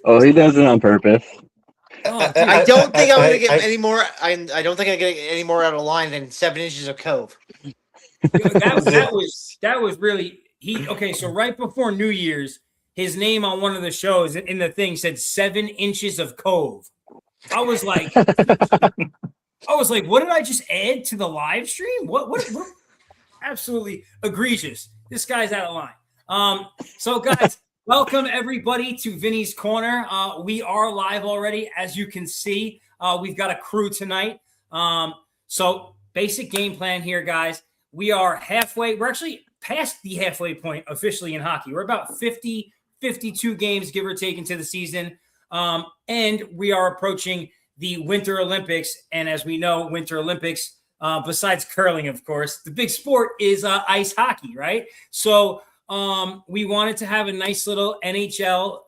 Oh, he does it on purpose. Oh, dude. I don't think I'm going to get any more. I don't think I'm going to get any more out of line than 7 inches of cove. That was really okay. So right before New Year's, his name on one of the shows in the thing said 7 inches of cove. I was like, what did I just add to the live stream? What absolutely egregious. This guy's out of line. So guys, welcome everybody to Vinny's Corner. We are live already, as you can see. We've got a crew tonight. So basic game plan here, guys. We are halfway. We're actually past the halfway point officially in hockey. We're about 50, 52 games, give or take, into the season. And we are approaching the Winter Olympics. And as we know, Winter Olympics, besides curling, of course, the big sport is ice hockey, right? So we wanted to have a nice little NHL,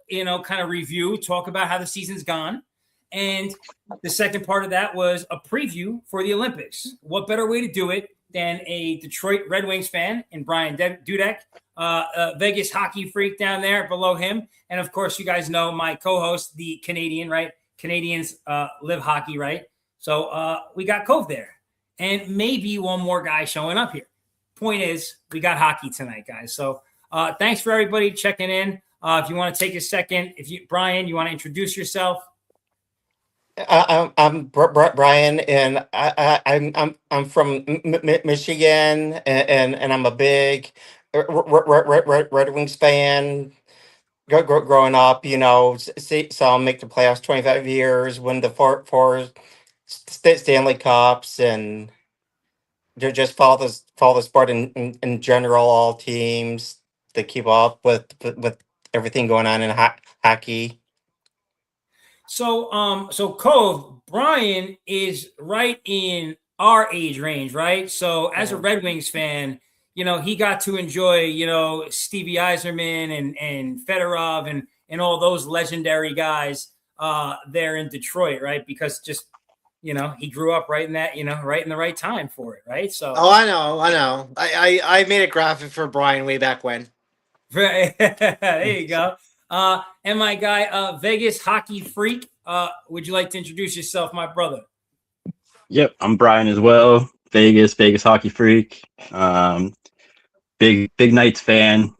kind of review, talk about how the season's gone. And the second part of that was a preview for the Olympics. What better way to do it than a Detroit Red Wings fan and Brian Dudek, Vegas hockey freak down there below him. And of course, you guys know my co-host, the Canadian, right? Canadians live hockey, right? So we got Cove there. And maybe one more guy showing up here. Point is, we got hockey tonight, guys. So thanks for everybody checking in. If you want to take a second, Brian, you want to introduce yourself? I'm Brian, and I'm from Michigan, and I'm a big Red Wings fan. Growing up, saw them make the playoffs 25 years, win the four Stanley Cups, and just follow the sport in general, all teams to keep up with everything going on in hockey. So Cove, Brian is right in our age range, right? So as a Red Wings fan, he got to enjoy, Stevie Yzerman and Fedorov and all those legendary guys there in Detroit, right? Because just, he grew up right in that, right in the right time for it, right? So I know. I made a graphic for Brian way back when. There you go. And my guy, Vegas hockey freak, would you like to introduce yourself, my brother? Yep, I'm Brian as well. Vegas hockey freak. Big Knights fan.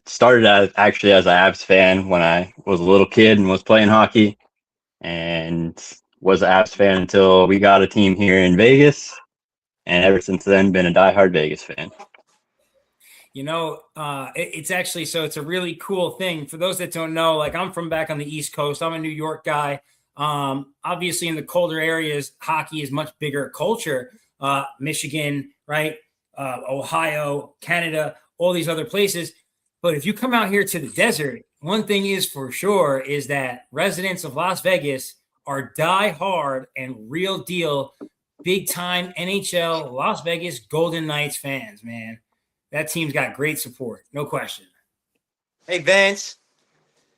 Started actually as an Avs fan when I was a little kid and was playing hockey, and was an Avs fan until we got a team here in Vegas, and ever since then been a diehard Vegas fan. It's actually, so it's a really cool thing. For those that don't know, like, I'm from back on the East Coast. I'm a New York guy. Obviously in the colder areas, hockey is much bigger culture. Michigan, right? Ohio, Canada, all these other places. But if you come out here to the desert, one thing is for sure is that residents of Las Vegas are die hard and real deal, big time NHL Las Vegas Golden Knights fans, man. That team's got great support, no question. Hey, Vince,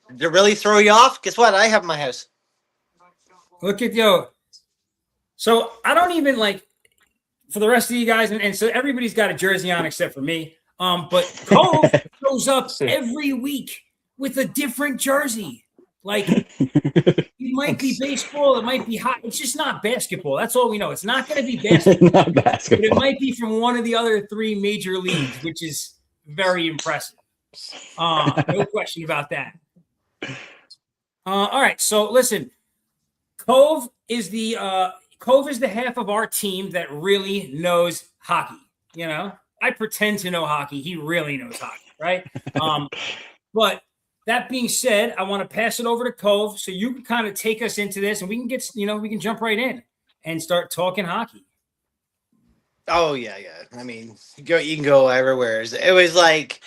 did it really throw you off? Guess what? I have my house. Look at So I don't even for the rest of you guys, and so everybody's got a jersey on except for me. But Cole shows up every week with a different jersey. Like, it might be baseball, it might be hockey. It's just not basketball. That's all we know. It's not going to be basketball. Not basketball. But it might be from one of the other 3 major leagues, which is very impressive. No question about that. All right. So listen, Cove is the half of our team that really knows hockey. I pretend to know hockey. He really knows hockey, right? But that being said, I want to pass it over to Cove so you can kind of take us into this, and we can we can jump right in and start talking hockey. Oh yeah. I mean, you can go everywhere. It was like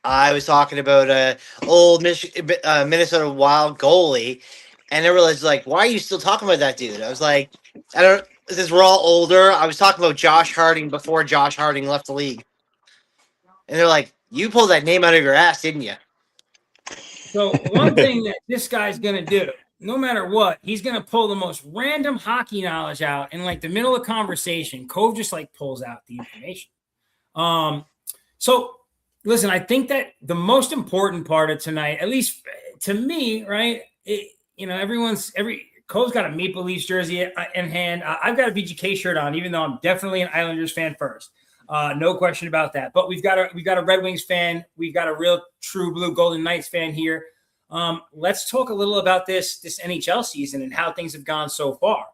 I was talking about a old Minnesota Wild goalie, and everyone's like, "Why are you still talking about that dude?" I was like, "I don't." Since we're all older, I was talking about Josh Harding before Josh Harding left the league, and they're like, "You pulled that name out of your ass, didn't you?" So one thing that this guy's going to do, no matter what, he's going to pull the most random hockey knowledge out in the middle of conversation. Cove just pulls out the information. So listen, I think that the most important part of tonight, at least to me, right, Cole's got a Maple Leafs jersey in hand. I've got a VGK shirt on, even though I'm definitely an Islanders fan first. No question about that. But we've got a Red Wings fan. We've got a real true blue Golden Knights fan here. Let's talk a little about this NHL season and how things have gone so far.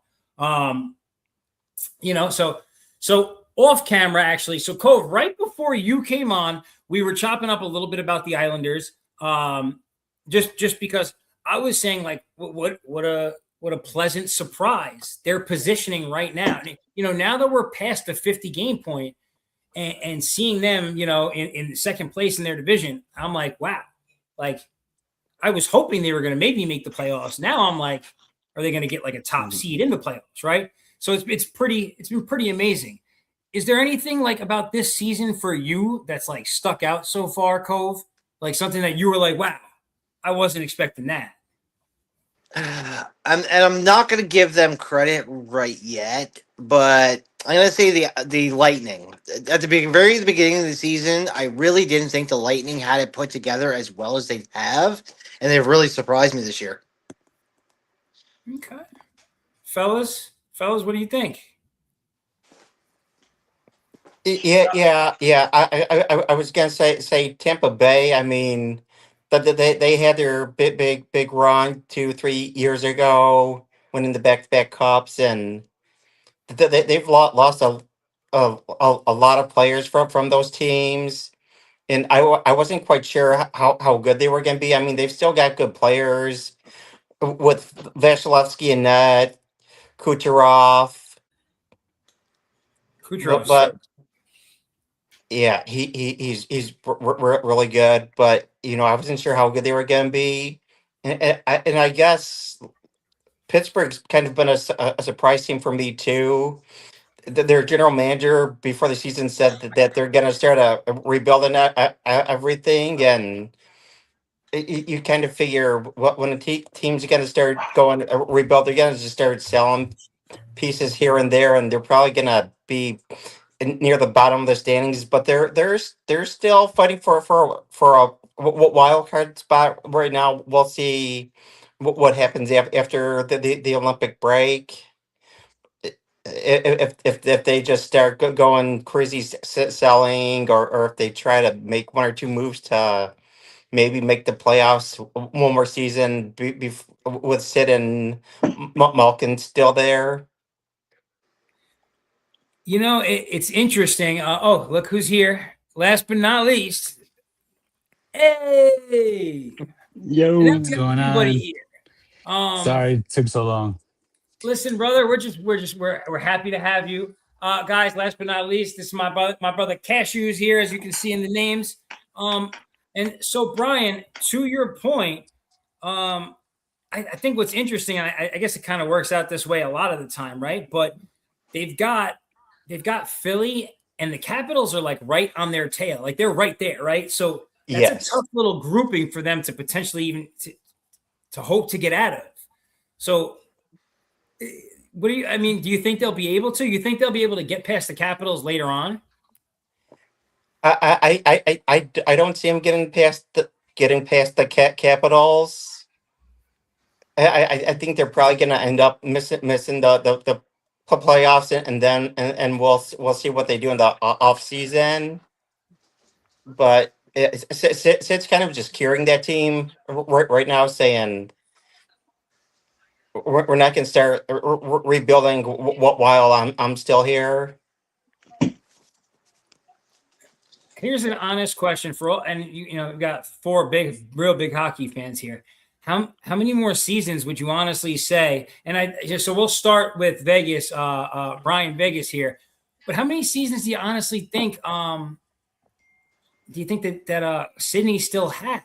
So off camera, actually. So Cove, right before you came on, we were chopping up a little bit about the Islanders. Just because I was saying, like, what a pleasant surprise their positioning right now. Now that we're past the 50 game point and seeing them, in second place in their division, I'm like, wow, like I was hoping they were going to maybe make the playoffs. Now I'm like, are they going to get like a top seed in the playoffs? Right. So it's been pretty amazing. Is there anything like about this season for you that's like stuck out so far, Cove? Like something that you were like, wow, I wasn't expecting that. I'm not going to give them credit right yet, but I'm going to say the Lightning. At the very beginning of the season, I really didn't think the Lightning had it put together as well as they have, and they've really surprised me this year. Okay, fellas, what do you think? Yeah. I was gonna say Tampa Bay. I mean, they had their big run 2 3 years ago, winning the back cups, and they've lost a lot of players from those teams. And I wasn't quite sure how good they were gonna be. I mean, they've still got good players with Vasilevsky and net, Kucherov, Kucherov. but yeah, he's really good, but I wasn't sure how good they were going to be, and I guess Pittsburgh's kind of been a surprise team for me too. Their general manager before the season said that they're going to start rebuilding everything, and you kind of figure when a team's going to start going rebuild, they're going to just start selling pieces here and there, and they're probably going to be near the bottom of the standings, but they're still fighting for a wild card spot right now. We'll see what happens after the Olympic break. If they just start going crazy selling, or if they try to make one or two moves to maybe make the playoffs one more season with Sid and Malkin still there. It's interesting. Look who's here. Last but not least. Hey. Yo, What's going on? Here. Sorry it took so long. Listen, brother, we're happy to have you. Guys, last but not least, this is my brother Cashews here, as you can see in the names. And so Brian, to your point, I think what's interesting, and I guess it kind of works out this way a lot of the time, right? But they've got Philly, and the Capitals are like right on their tail, like they're right there, right? So that's a tough little grouping for them to potentially even to hope to get out of. So, what do you? I mean, do you think they'll be able to? You think they'll be able to get past the Capitals later on? I don't see them getting past the Capitals. I think they're probably going to end up missing the playoffs, and we'll see what they do in the off season. But Sid's kind of just curing that team right now, saying we're not going to start rebuilding while I'm still here. Here's an honest question for all, and we've got four real big hockey fans here. How many more seasons would you honestly say? And so we'll start with Vegas, Brian Vegas here. But how many seasons do you honestly think? Do you think that Sydney still has?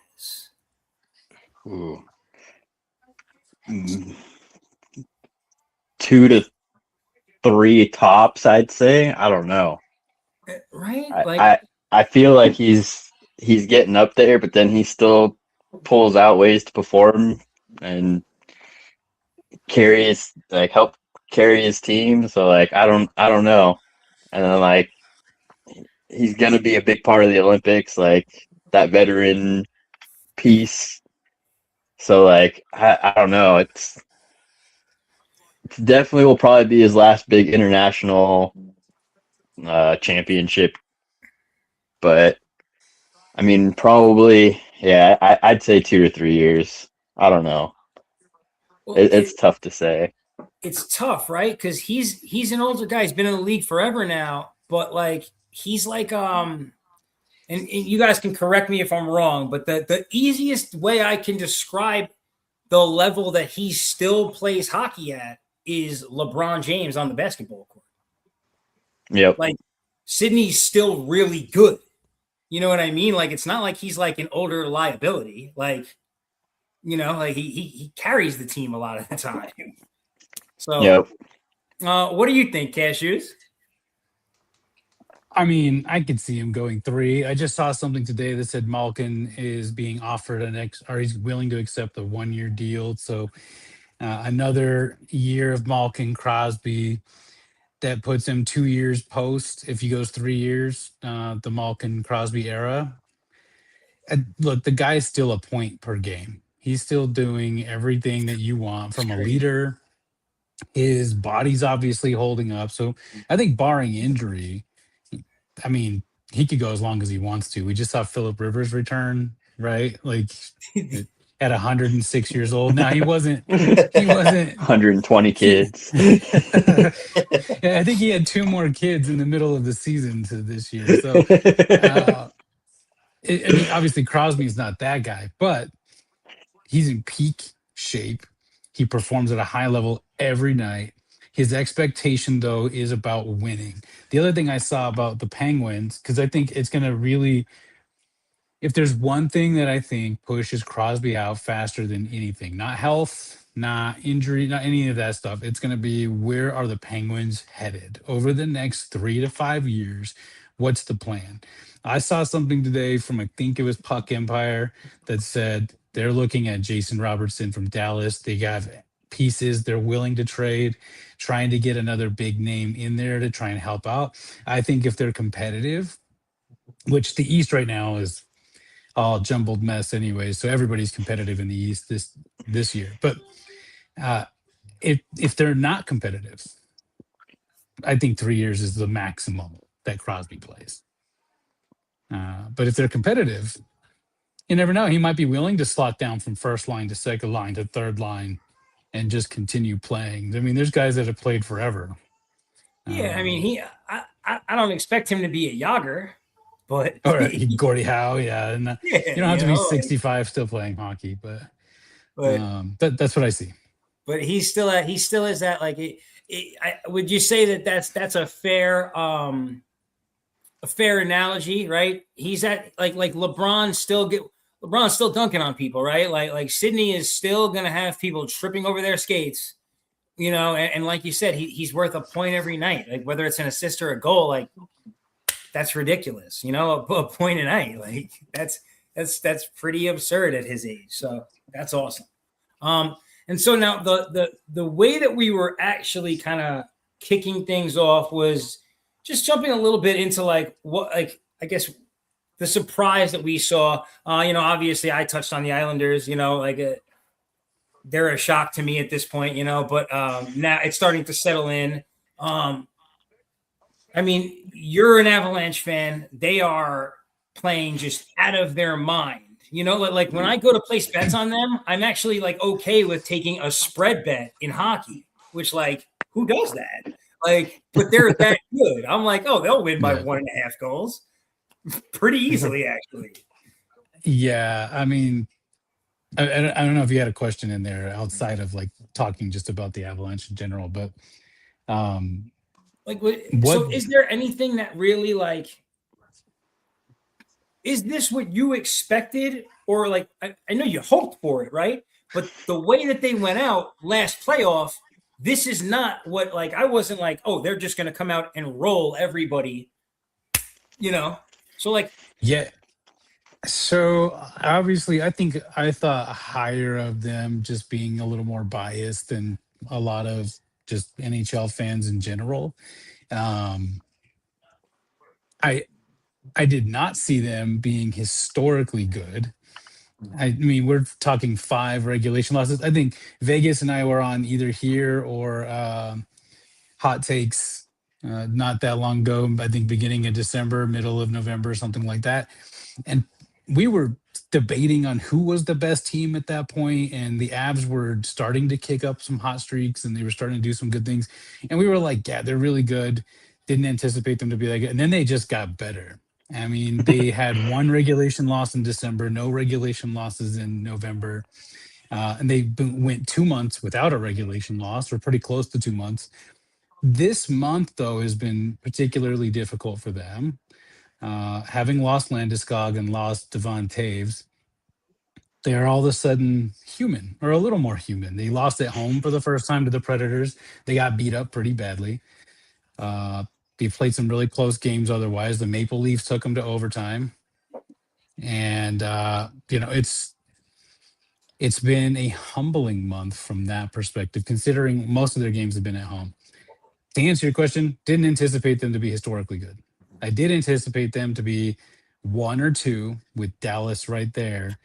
Ooh. 2 to 3 tops, I'd say. I don't know. Right? I feel like he's getting up there, but then he still pulls out ways to perform and help carry his team. So like I don't know. And then like he's gonna be a big part of the Olympics, like that veteran piece. So like I don't know. It's definitely will probably be his last big international championship. But I mean, probably yeah. I'd say 2 to 3 years. I don't know. Well, It's tough to say. it's tough, right? Because he's an older guy. He's been in the league forever now, but like he's like and you guys can correct me if I'm wrong, but the easiest way I can describe the level that he still plays hockey at is LeBron James on the basketball court. Yep. Like Sydney's still really good. You know what I mean? Like it's not like he's like an older liability. Like, like he carries the team a lot of the time. So Yep. What do you think, Cashews? I mean, I could see him going 3. I just saw something today that said Malkin is being offered or he's willing to accept a 1-year deal. So another year of Malkin Crosby, that puts him 2 years post. If he goes 3 years, the Malkin Crosby era. Look, the guy's still a point per game. He's still doing everything that you want from a leader. His body's obviously holding up. So I think barring injury, I mean, he could go as long as he wants to. We just saw Philip Rivers return, right? Like at 106 years old. Now he wasn't 120 kids. Yeah, I think he had 2 more kids in the middle of the season to this year. So I mean, obviously Crosby's not that guy, but he's in peak shape. He performs at a high level every night. His expectation, though, is about winning. The other thing I saw about the Penguins, because I think it's going to really, if there's one thing that I think pushes Crosby out faster than anything, not health, not injury, not any of that stuff, it's going to be where are the Penguins headed over the next 3 to 5 years? What's the plan? I saw something today from, I think it was Puck Empire, that said they're looking at Jason Robertson from Dallas. They got pieces they're willing to trade, trying to get another big name in there to try and help out. I think if they're competitive, which the East right now is all jumbled mess anyway, so everybody's competitive in the East this year. But if they're not competitive, I think 3 years is the maximum that Crosby plays. But if they're competitive, you never know. He might be willing to slot down from first line to second line to third line and just continue playing. I mean, there's guys that have played forever. Yeah, I mean, I don't expect him to be a Yager, but or Gordie Howe, yeah. And yeah, you don't have to be 65 still playing hockey, but that's what I see. But he still is that like would you say that that's a fair analogy, right? He's at like LeBron's still dunking on people, right? Like Sydney is still gonna have people tripping over their skates, and like you said, he's worth a point every night, like whether it's an assist or a goal, like that's ridiculous, a point a night, like that's pretty absurd at his age. So that's awesome. And so now the way that we were actually kind of kicking things off was just jumping a little bit into like what, like, I guess the surprise that we saw. Obviously I touched on the Islanders. They're a shock to me at this point. But now it's starting to settle in. I mean, you're an Avalanche fan. They are playing just out of their mind. Like when I go to place bets on them, I'm actually like okay with taking a spread bet in hockey, which like who does that? Like, but they're that good. I'm like, oh, they'll win by 1.5 goals pretty easily, actually. Yeah, I mean, I don't know if you had a question in there outside of like talking just about the Avalanche in general, but like, so is there anything that really like? Is this what you expected? Or like, I know you hoped for it, right? But the way that they went out last playoff, this is not what, like, I wasn't like, oh, they're just going to come out and roll everybody, So like, yeah. So obviously, I thought higher of them, just being a little more biased than a lot of just NHL fans in general. I did not see them being historically good. I mean, we're talking 5 regulation losses. I think Vegas and I were on either here or Hot Takes not that long ago. I think beginning of December, middle of November, something like that. And we were debating on who was the best team at that point, and the Avs were starting to kick up some hot streaks, and they were starting to do some good things. And we were like, yeah, they're really good. Didn't anticipate them to be that good. And then they just got better. I mean, they had 1 regulation loss in December, no regulation losses in November. And they went 2 months without a regulation loss, or pretty close to 2 months. This month, though, has been particularly difficult for them. Having lost Landeskog and lost Devon Taves, they are all of a sudden human, or a little more human. They lost at home for the first time to the Predators. They got beat up pretty badly. They played some really close games otherwise. The Maple Leafs took them to overtime. And, it's been a humbling month from that perspective, considering most of their games have been at home. To answer your question, didn't anticipate them to be historically good. I did anticipate them to be 1 or 2 with Dallas right there,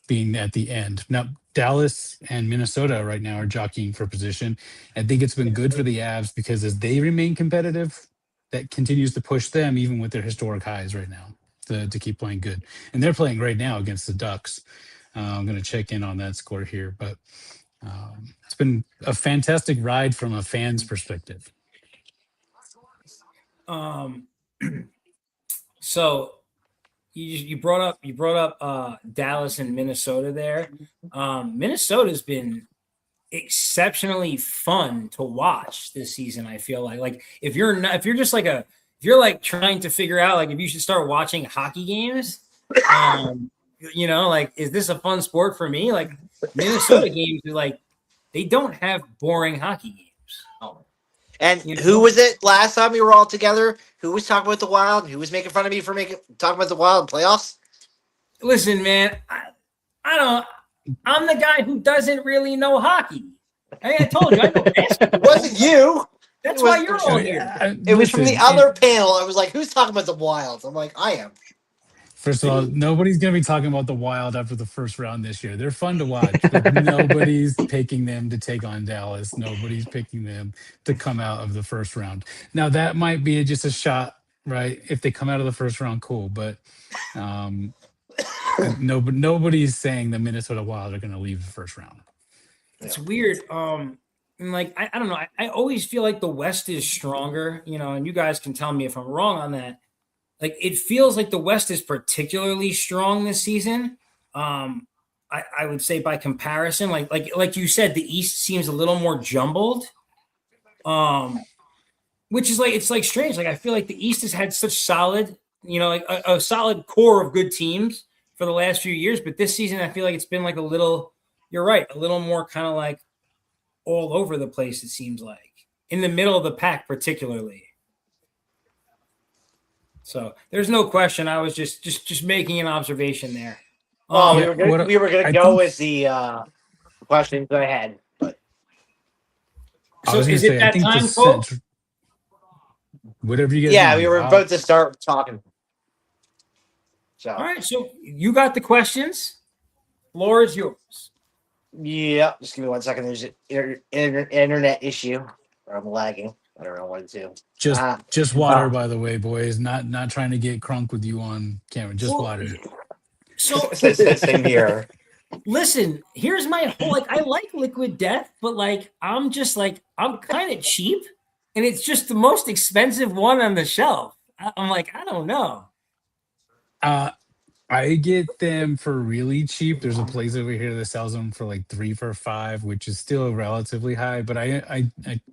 being at the end. Now, Dallas and Minnesota right now are jockeying for position. I think it's been good for the Avs because as they remain competitive, that continues to push them even with their historic highs right now to keep playing good. And they're playing right now against the Ducks. I'm going to check in on that score here, but it's been a fantastic ride from a fan's perspective. So you brought up Dallas and Minnesota there. Minnesota's been exceptionally fun to watch this season. I feel like if you're trying to figure out like if you should start watching hockey games, like is this a fun sport for me? Like Minnesota games are like they don't have boring hockey games. And who was it last time we were all together? Who was talking about the Wild? And who was making fun of me for talking about the Wild in playoffs? Listen, man, I'm the guy who doesn't really know hockey. I told you I know basketball. It wasn't you. That's why you're all here. It was from the other panel. I was like, who's talking about the Wild? I'm like, I am. First of all, nobody's going to be talking about the Wild after the first round this year. They're fun to watch, but nobody's picking them to take on Dallas. Nobody's picking them to come out of the first round. Now, that might be just a shot, right? If they come out of the first round, cool. But nobody's saying the Minnesota Wild are going to leave the first round. It's weird. And like, I don't know. I always feel like the West is stronger, and you guys can tell me if I'm wrong on that. Like it feels like the West is particularly strong this season. I would say by comparison, like you said, the East seems a little more jumbled. Which is like it's like strange. Like I feel like the East has had such solid, like a solid core of good teams for the last few years, but this season I feel like it's been like a little. You're right, a little more kind of like all over the place. It seems like in the middle of the pack, particularly. So there's no question. I was just making an observation there. We were gonna go with the questions I had, but so is it that time, folks? Whatever you guys. Yeah, we were about to start talking. So all right, so you got the questions. Floor is yours. Yeah, just give me 1 second. There's an internet issue. Or I'm lagging. I don't know what to do. Just water, by the way, boys. Not trying to get crunk with you on camera. Just water. So Same here. Listen, here's my whole I like Liquid Death, but I'm kind of cheap, and it's just the most expensive one on the shelf. I'm like, I don't know. I get them for really cheap. There's a place over here that sells them for like 3 for $5, which is still relatively high. But I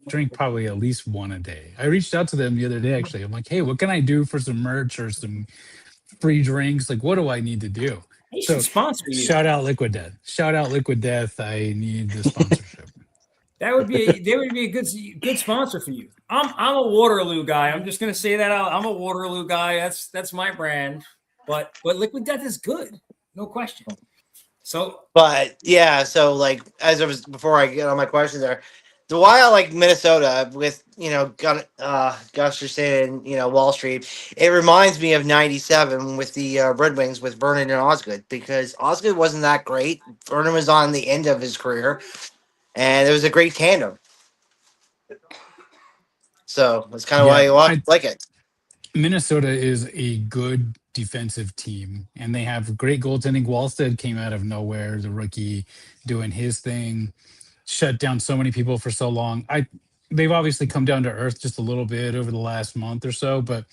drink probably at least one a day. I reached out to them the other day, actually. I'm like, hey, what can I do for some merch or some free drinks? Like, what do I need to do? They should sponsor you. Shout out Liquid Death. Shout out Liquid Death. I need the sponsorship. They would be a good sponsor for you. I'm a Waterloo guy. I'm just gonna say that out. I'm a Waterloo guy. That's my brand. But Liquid Death is good, no question. So, but yeah, so like as I was before I get on my questions there, So why I like Minnesota with Guster saying Wall Street, it reminds me of '97 with the Red Wings with Vernon and Osgood because Osgood wasn't that great. Vernon was on the end of his career, and it was a great tandem. So that's kind of why Yeah, you like it. Minnesota is a good defensive team, and they have great goaltending. Wallstead came out of nowhere, the rookie, doing his thing, shut down so many people for so long. They've obviously come down to earth just a little bit over the last month or so, but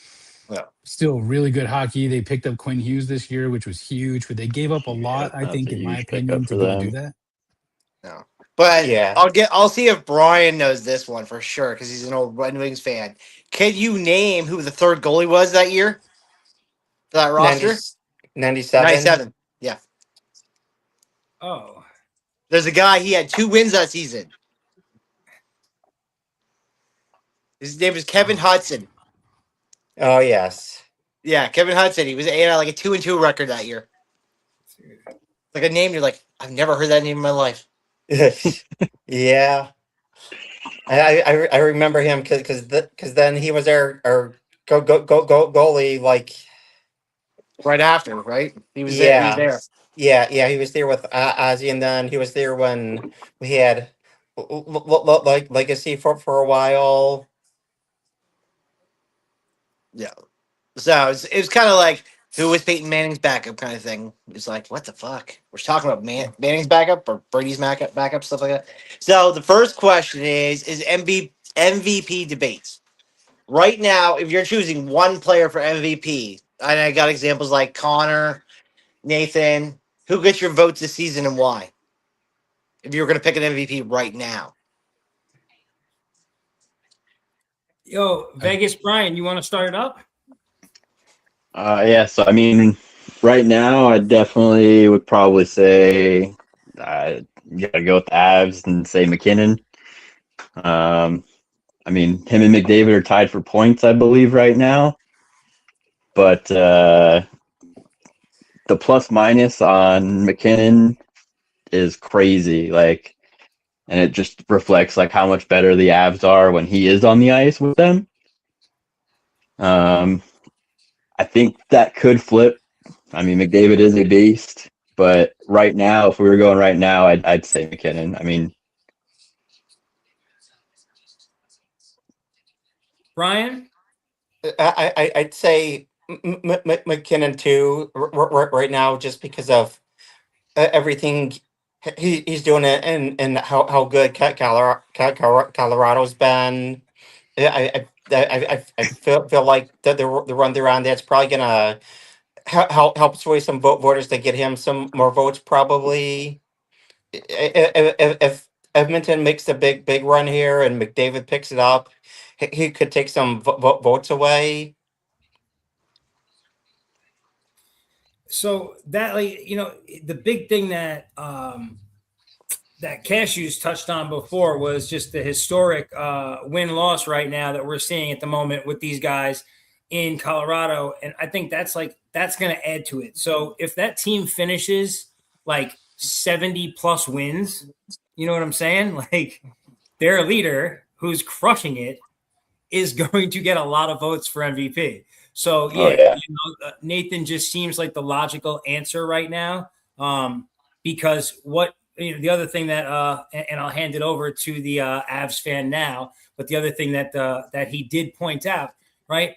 Yeah. still really good hockey. They picked up Quinn Hughes this year, which was huge, but they gave up a Yeah, lot, I that's think, a in my huge pickup opinion, to for go do them. that. No. But Yeah. I'll see if Brian knows this one for sure because he's an old Red Wings fan. Can you name who the third goalie was that year for that 90, roster? 97. 97. Yeah. Oh, There's a guy, he had 2 wins that season. His name is Kevin Oh, Hudson. Oh, yes. Yeah, Kevin Hudson. He had like a 2-2 record that year. Like a name you're like, I've never heard that name in my life. Yeah. I remember him because then he was our goalie, like, Right after, right? He was there. He was yeah. there. Yeah, he was there with Ozzy, and then he was there when we had like Legacy for a while. Yeah. So it was kind of like who was Peyton Manning's backup kind of thing. It's like, what the fuck? We're talking about Manning's backup or Brady's backup, stuff like that. So the first question is MVP debates. Right now, if you're choosing one player for MVP, and I got examples like Connor, Nathan, who gets your votes this season and why? If you were going to pick an MVP right now. yo, Vegas Brian, you want to start it up? Yeah, so I mean, right now, I definitely would probably say you gotta go with the Avs and say McKinnon. I mean, him and McDavid are tied for points, I believe, right now. But the plus minus on McKinnon is crazy. Like, and it just reflects like how much better the Avs are when he is on the ice with them. I think that could flip. I mean, McDavid is a beast, but right now, if we were going right now, I'd say McKinnon. I mean, Brian? I'd say McKinnon too right now, just because of everything he's doing it, and how good Colorado's been. I feel like the run they're on, that's probably gonna help sway some voters to get him some more votes. Probably if Edmonton makes the big run here and McDavid picks it up, he could take some votes away. So that, like, the big thing that that Cashews touched on before was just the historic win-loss right now that we're seeing at the moment with these guys in Colorado. And I think that's going to add to it. So if that team finishes like 70 plus wins, you know what I'm saying? Like, their leader, who's crushing it, is going to get a lot of votes for MVP. So yeah. Nathan just seems like the logical answer right now, because the other thing that and I'll hand it over to the Avs fan now, but the other thing that he did point out, right?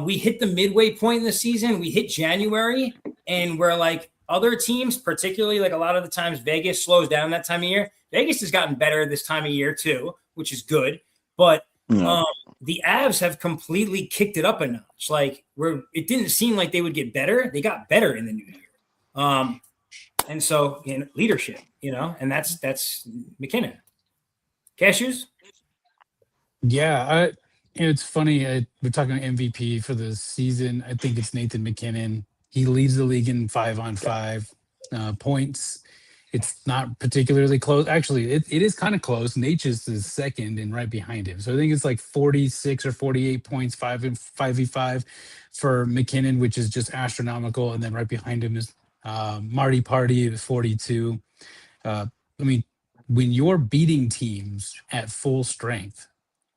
We hit the midway point in the season. We hit January, and we're like other teams, particularly like a lot of the times Vegas slows down that time of year. Vegas has gotten better this time of year too, which is good, but the Avs have completely kicked it up a notch. Like, it didn't seem like they would get better. They got better in the new year. And so leadership, and that's McKinnon. Cashews? Yeah, it's funny. We're talking MVP for the season. I think it's Nathan McKinnon. He leads the league in 5-on-5 points. It's not particularly close. Actually, it is kind of close. Natchez is second and right behind him. So I think it's like 46 or 48 points, 5v5 for McKinnon, which is just astronomical. And then right behind him is Marty Party with 42. I mean, when you're beating teams at full strength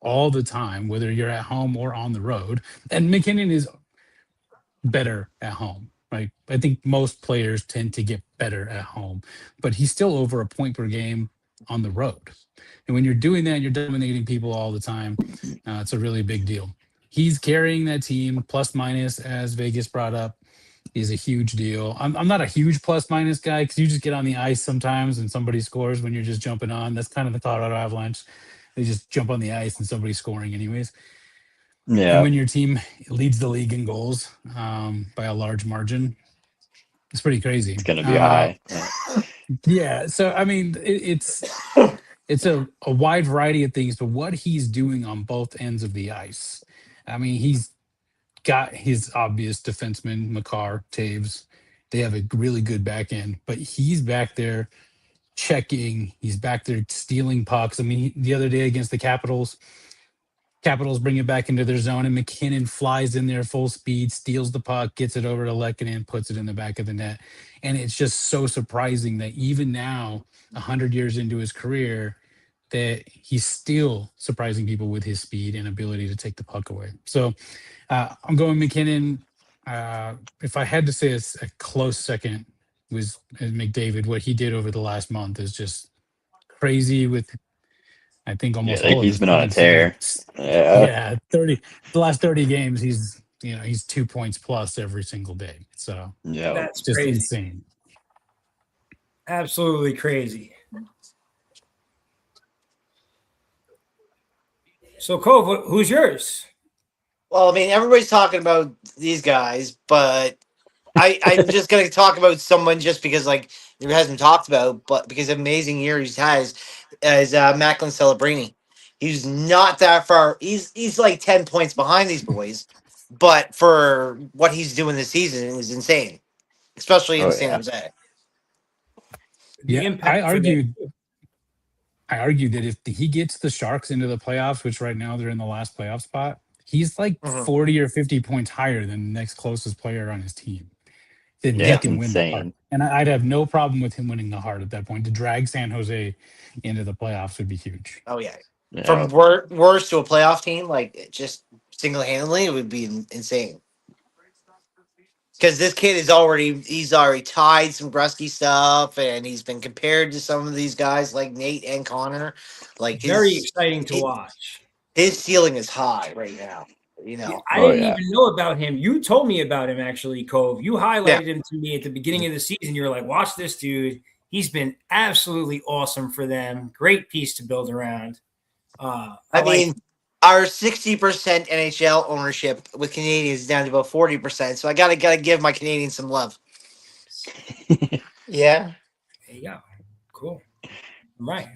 all the time, whether you're at home or on the road, and McKinnon is better at home, right? I think most players tend to get better at home, but he's still over a point per game on the road. And when you're doing that, you're dominating people all the time. It's a really big deal. He's carrying that team, plus minus, as Vegas brought up, is a huge deal. I'm not a huge plus minus guy because you just get on the ice sometimes and somebody scores when you're just jumping on. That's kind of the Colorado Avalanche. They just jump on the ice and somebody's scoring anyways. And Yeah, when your team leads the league in goals by a large margin, it's pretty crazy. it's gonna be high. Yeah. Yeah. So I mean, it's a wide variety of things, but what he's doing on both ends of the ice. I mean, he's got his obvious defenseman, McCarr, Taves. They have a really good back end, but he's back there checking. He's back there stealing pucks. I mean, the other day against the Capitals bring it back into their zone, and McKinnon flies in there full speed, steals the puck, gets it over to Lehkonen, puts it in the back of the net. And it's just so surprising that even now, 100 years into his career, that he's still surprising people with his speed and ability to take the puck away. So I'm going McKinnon. If I had to say a close second was McDavid. What he did over the last month is just crazy with, I think, almost Yeah, all of he's his been on a points. You know, tear. Yeah, yeah, 30, the last 30 games, he's 2 points plus every single day. So yeah. That's just crazy. insane. Absolutely crazy. So, Cove, who's yours? Well, I mean, everybody's talking about these guys, but I'm just going to talk about someone just because, like, it hasn't talked about, but because of amazing year he's has, as Macklin Celebrini. He's not that far. He's like 10 points behind these boys, but for what he's doing this season is insane, especially in Oh San yeah. Jose. The Yeah, impact for them. I argued that if he gets the Sharks into the playoffs, which right now they're in the last playoff spot, he's like Mhm. 40 or 50 points higher than the next closest player on his team. Then Yeah, he Yeah. it's can win the Hart. insane. And I'd have no problem with him winning the Hart at that point. To drag San Jose into the playoffs would be huge. Oh yeah. Yeah, From worst to a playoff team, like it just single handedly, it would be insane. Because this kid he's already tied some Grusky stuff, and he's been compared to some of these guys like Nate and Connor. Like Very exciting to watch. his ceiling is high right now. You Yeah, know. I Oh, didn't yeah. even know about him. You told me about him, actually, Cove. You Yeah. highlighted him to me at the beginning of the season. You're like, watch this dude. He's been absolutely awesome for them. Great piece to build around. I mean, our 60% NHL ownership with Canadians is down to about 40%. So I gotta give my Canadians some love. Yeah. There you go. Cool. Right.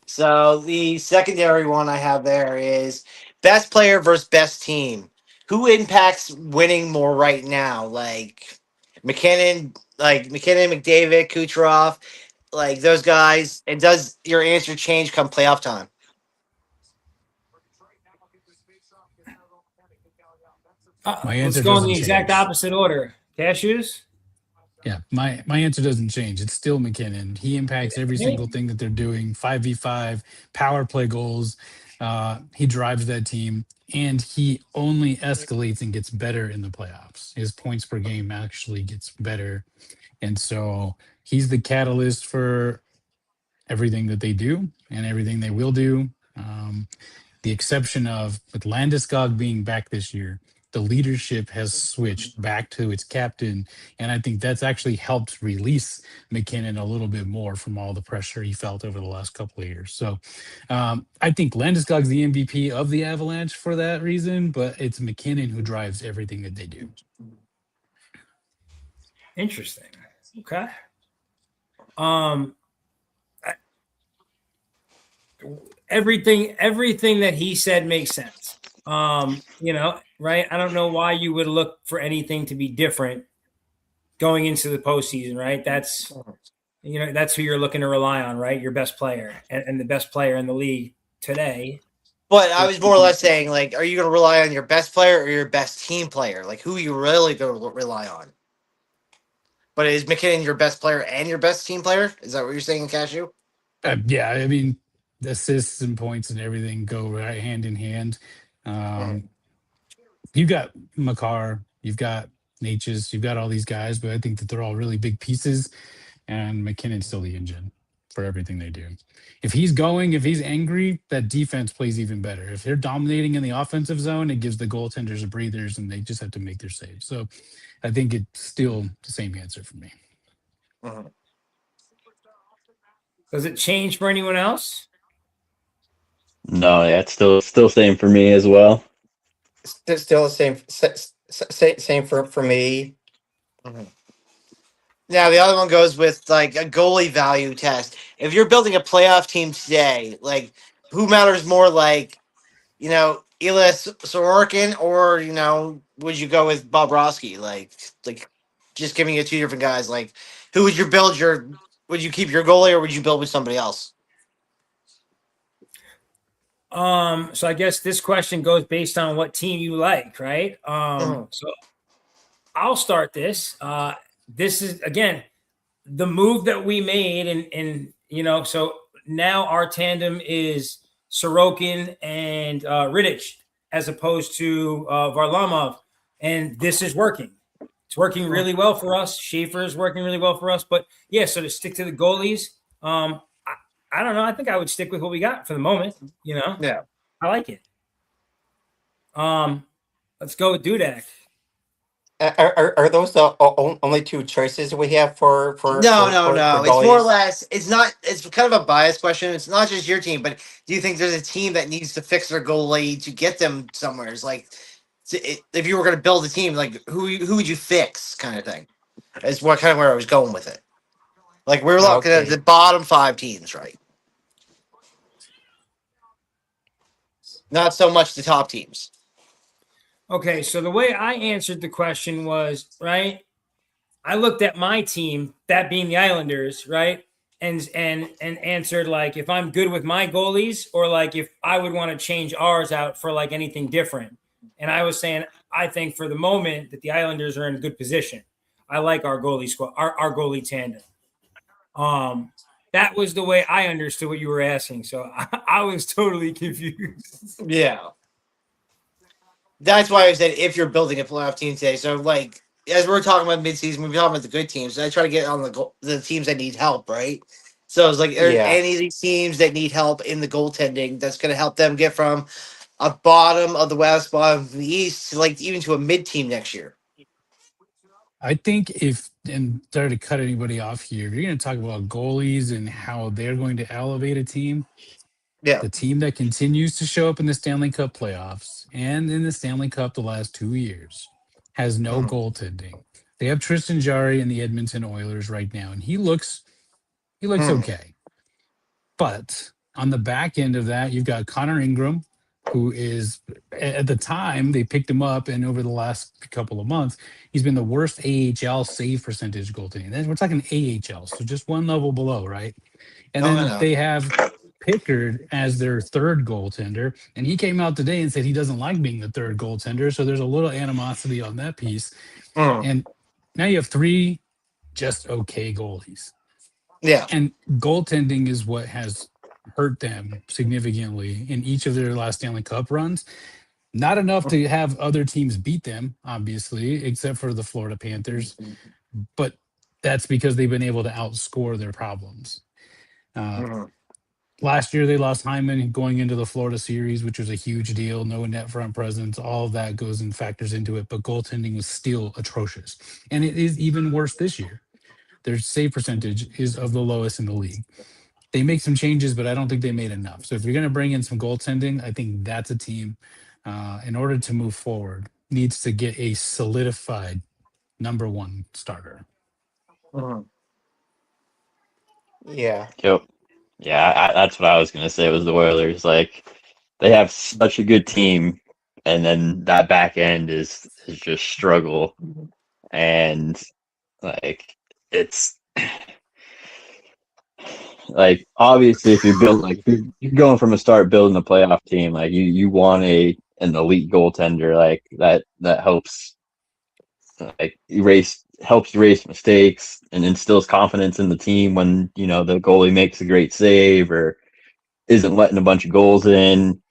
So the secondary one I have there is best player versus best team. Who impacts winning more right now? Like McKinnon, McDavid, Kucherov, like those guys. And does your answer change come playoff time? My Let's answer go in doesn't the exact change. opposite order. Cashews? Yeah, my answer doesn't change. It's still McKinnon. He impacts every single thing that they're doing. 5v5, power play goals. He drives that team, and he only escalates and gets better in the playoffs. His points per game actually gets better, and so he's the catalyst for everything that they do and everything they will do. The exception of with Landeskog being back this year, the leadership has switched back to its captain, and I think that's actually helped release McKinnon a little bit more from all the pressure he felt over the last couple of years. So I think Landeskog's the MVP of the Avalanche for that reason, but it's McKinnon who drives everything that they do. Interesting. Okay. Um, everything that he said makes sense. Right? I don't know why you would look for anything to be different going into the postseason, right? That's who you're looking to rely on, right? Your best player and the best player in the league today. But I was more or less saying, like, are you going to rely on your best player or your best team player? Like, who are you really going to rely on? But is McKinnon your best player and your best team player? Is that what you're saying, Cashew? Yeah, I mean, assists and points and everything go right hand in hand. Mhm. You've got Makar, you've got Natchez, you've got all these guys, but I think that they're all really big pieces, and McKinnon's still the engine for everything they do. If he's going, if he's angry, that defense plays even better. If they're dominating in the offensive zone, it gives the goaltenders a breathers, and they just have to make their saves. So I think it's still the same answer for me. Mhm. Does it change for anyone else? No, yeah, it's still same for me as well. Still the same for me. Mhm. Now the other one goes with like a goalie value test. If you're building a playoff team today, like who matters more, like Elias Sorokin, or would you go with Bobrovsky? Like just giving you two different guys. Like who would you build your? Would you keep your goalie or would you build with somebody else? So I guess this question goes based on what team you like, right? Mhm. So I'll start this. This is again the move that we made, and so now our tandem is Sorokin and Rittich as opposed to Varlamov, and this is working. It's working really well for us. Schaefer is working really well for us. But yeah, so to stick to the goalies, I don't know. I think I would stick with what we got for the moment. Yeah. I like it. Let's go with Dudek. Are those the only two choices we have No. for It's more or goalies? less. It's not. It's kind of a biased question. It's not just your team, but do you think there's a team that needs to fix their goalie to get them somewhere? It's like, if you were going to build a team, like who would you fix, kind of thing? Is what kind of where I was going with it. Like we're looking at the Okay. bottom 5 teams, right? Not so much the top teams. Okay, so the way I answered the question was, right, I looked at my team, that being the Islanders, right? And answered like if I'm good with my goalies or like if I would want to change ours out for like anything different. And I was saying I think for the moment that the Islanders are in a good position. I like our goalie squad, our goalie tandem. Um that was the way I understood what you were asking. So I was totally confused. Yeah. That's why I said if you're building a playoff team today. So like as we're talking about midseason, we're talking about the good teams. I try to get on the teams that need help, right? So it's like are there Yeah. any of these teams that need help in the goaltending that's going to help them get from a bottom of the West, bottom of the East, to like even to a mid team next year. I think if, and sorry to cut anybody off here, if you're going to talk about goalies and how they're going to elevate a team, Yeah. the team that continues to show up in the Stanley Cup playoffs and in the Stanley Cup the last 2 years has no Mhm. goaltending. They have Tristan Jarry in the Edmonton Oilers right now, and he looks Mhm. okay. But on the back end of that, you've got Connor Ingram, who is at the time they picked him up, and over the last couple of months, he's been the worst AHL save percentage goaltending. Then we're talking AHL, so just one level below, right? And Oh, I then know. they have Pickard as their third goaltender, and he came out today and said he doesn't like being the third goaltender. So there's a little animosity on that piece. Mhm. And now you have three just okay goalies. Yeah. And goaltending is what has hurt them significantly in each of their last Stanley Cup runs. Not enough to have other teams beat them, obviously, except for the Florida Panthers. But that's because they've been able to outscore their problems. Uh, Mhm. Last year, they lost Hyman going into the Florida series, which was a huge deal. No net front presence. All of that goes and factors into it. But goaltending was still atrocious. And it is even worse this year. Their save percentage is of the lowest in the league. They make some changes, but I don't think they made enough. So if you're going to bring in some goaltending, I think that's a team, in order to move forward, needs to get a solidified number one starter. Mhm. Yeah. Yep. Yeah, that's what I was gonna say was the Oilers. Like they have such a good team, and then that back end is just struggle, and like it's like obviously if you build like if you're going from a start building a playoff team, like you want an elite goaltender like that helps like erase helps erase mistakes and instills confidence in the team when, the goalie makes a great save or isn't letting a bunch of goals in,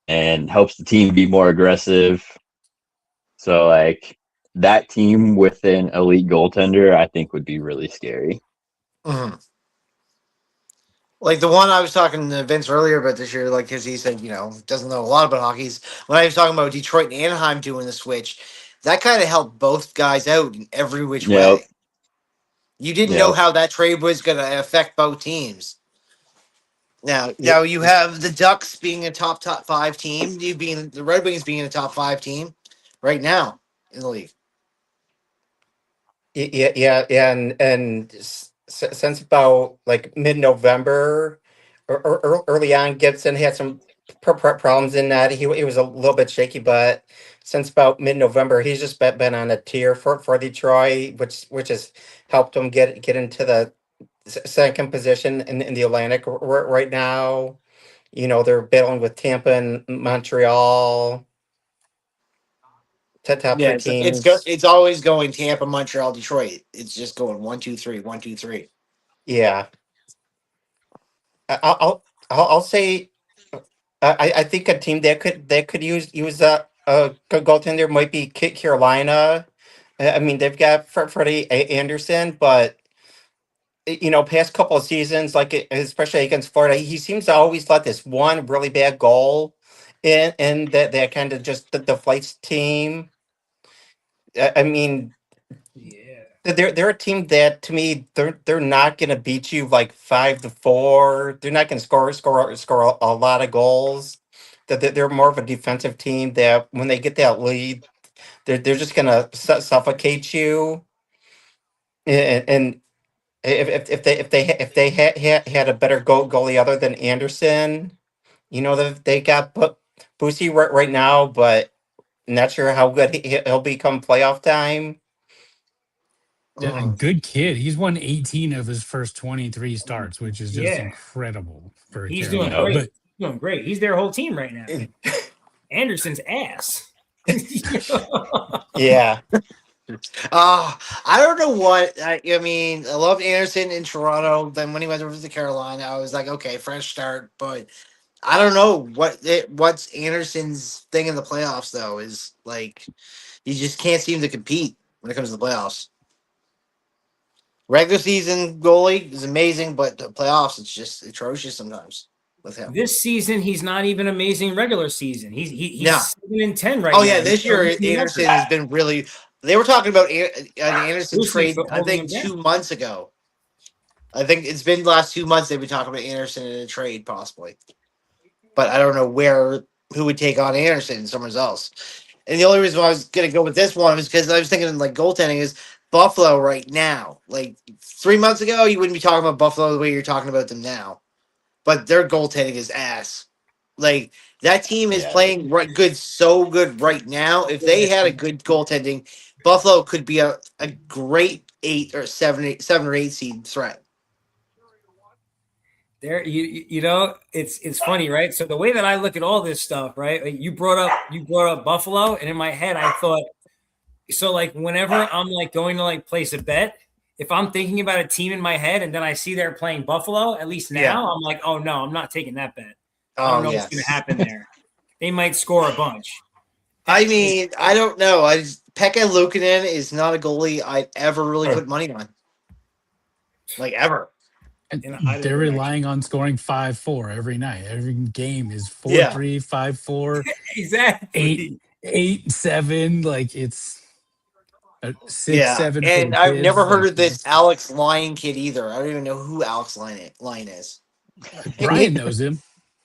and helps the team be more aggressive. So like that team with an elite goaltender, I think would be really scary. Mhm. Like the one I was talking to Vince earlier about this year, like because he said, doesn't know a lot about hockey's. When I was talking about Detroit and Anaheim doing the switch, that kind of helped both guys out in every which Yep. way. You didn't know Yep. how that trade was going to affect both teams. Now, Yeah, you have the Ducks being a top five team. You being the Red Wings being a top five team right now in the league. yeah, and since about like mid-November or early on, Gibson had some problems in that he was a little bit shaky, but since about mid-November, he's just been on a tier for Detroit, which has helped him get into the second position in the Atlantic right now. They're battling with Tampa and Montreal, top Yeah, three it's teams. it's always going Tampa, Montreal, Detroit. It's just going 1, 2, 3, 1, 2, 3. Yeah, I'll say I think a team that could use a good goaltender might be Carolina. I mean, they've got Freddie Anderson, but past couple of seasons, like especially against Florida, he seems to always let this one really bad goal in that kind of just deflates team. I mean, Yeah. they're a team that to me they're not going to beat you like 5-4. They're not going to score a lot of goals. That they're more of a defensive team that when they get that lead, they're just going to suffocate you. And if they had a better goalie other than Anderson, they got Boosie right now, but not sure how good he'll become playoff time. Yeah, Mhm. good kid. He's won 18 of his first 23 starts, which is just Yeah. incredible for He's doing Carolina. Yep. great. But He's doing great. He's their whole team right now. Anderson's ass. Yeah. I don't know what I mean. I loved Anderson in Toronto. Then when he went over to Carolina, I was like, okay, fresh start. But I don't know what's Anderson's thing in the playoffs though. Is like he just can't seem to compete when it comes to the playoffs. Regular season goalie is amazing, but the playoffs it's just atrocious sometimes with him. This season, he's not even amazing regular season. He's Yeah. 7-10 right Oh now. yeah, He's this got a year losing Anderson record. has been really. They were talking about an Anderson Lucy trade. I holding him think down. 2 months ago. I think it's been the last 2 months they've been talking about Anderson in a trade possibly, but I don't know who would take on Anderson, someone else. And the only reason why I was gonna go with this one was because I was thinking like goaltending is Buffalo right now. Like 3 months ago, you wouldn't be talking about Buffalo the way you're talking about them now. But their goaltending is ass. Like that team is Yeah. playing good, so good right now. If they had a good goaltending, Buffalo could be a great 8 or 7 or 8 seed threat. There, it's funny, right? So the way that I look at all this stuff, right? Like you brought up Buffalo, and in my head, I thought, so like whenever I'm like going to like place a bet, if I'm thinking about a team in my head and then I see they're playing Buffalo, at least Yeah. now I'm like, oh no, I'm not taking that bet. I don't Oh know what's going to yes. happen there. They might score a bunch. I mean, I don't know. Pekka Luukkonen is not a goalie I'd ever really put money on, like ever. And I they're didn't actually. relying on scoring 5-4 every night. Every game is Yeah. 4-3, 5-4, eight, Exactly. 8-7. Like it's six, Yeah, seven for the and I've never kids. heard Like of this Alex Lyon kid either. I don't even know who Alex Lyon is. He, he, Brian knows him.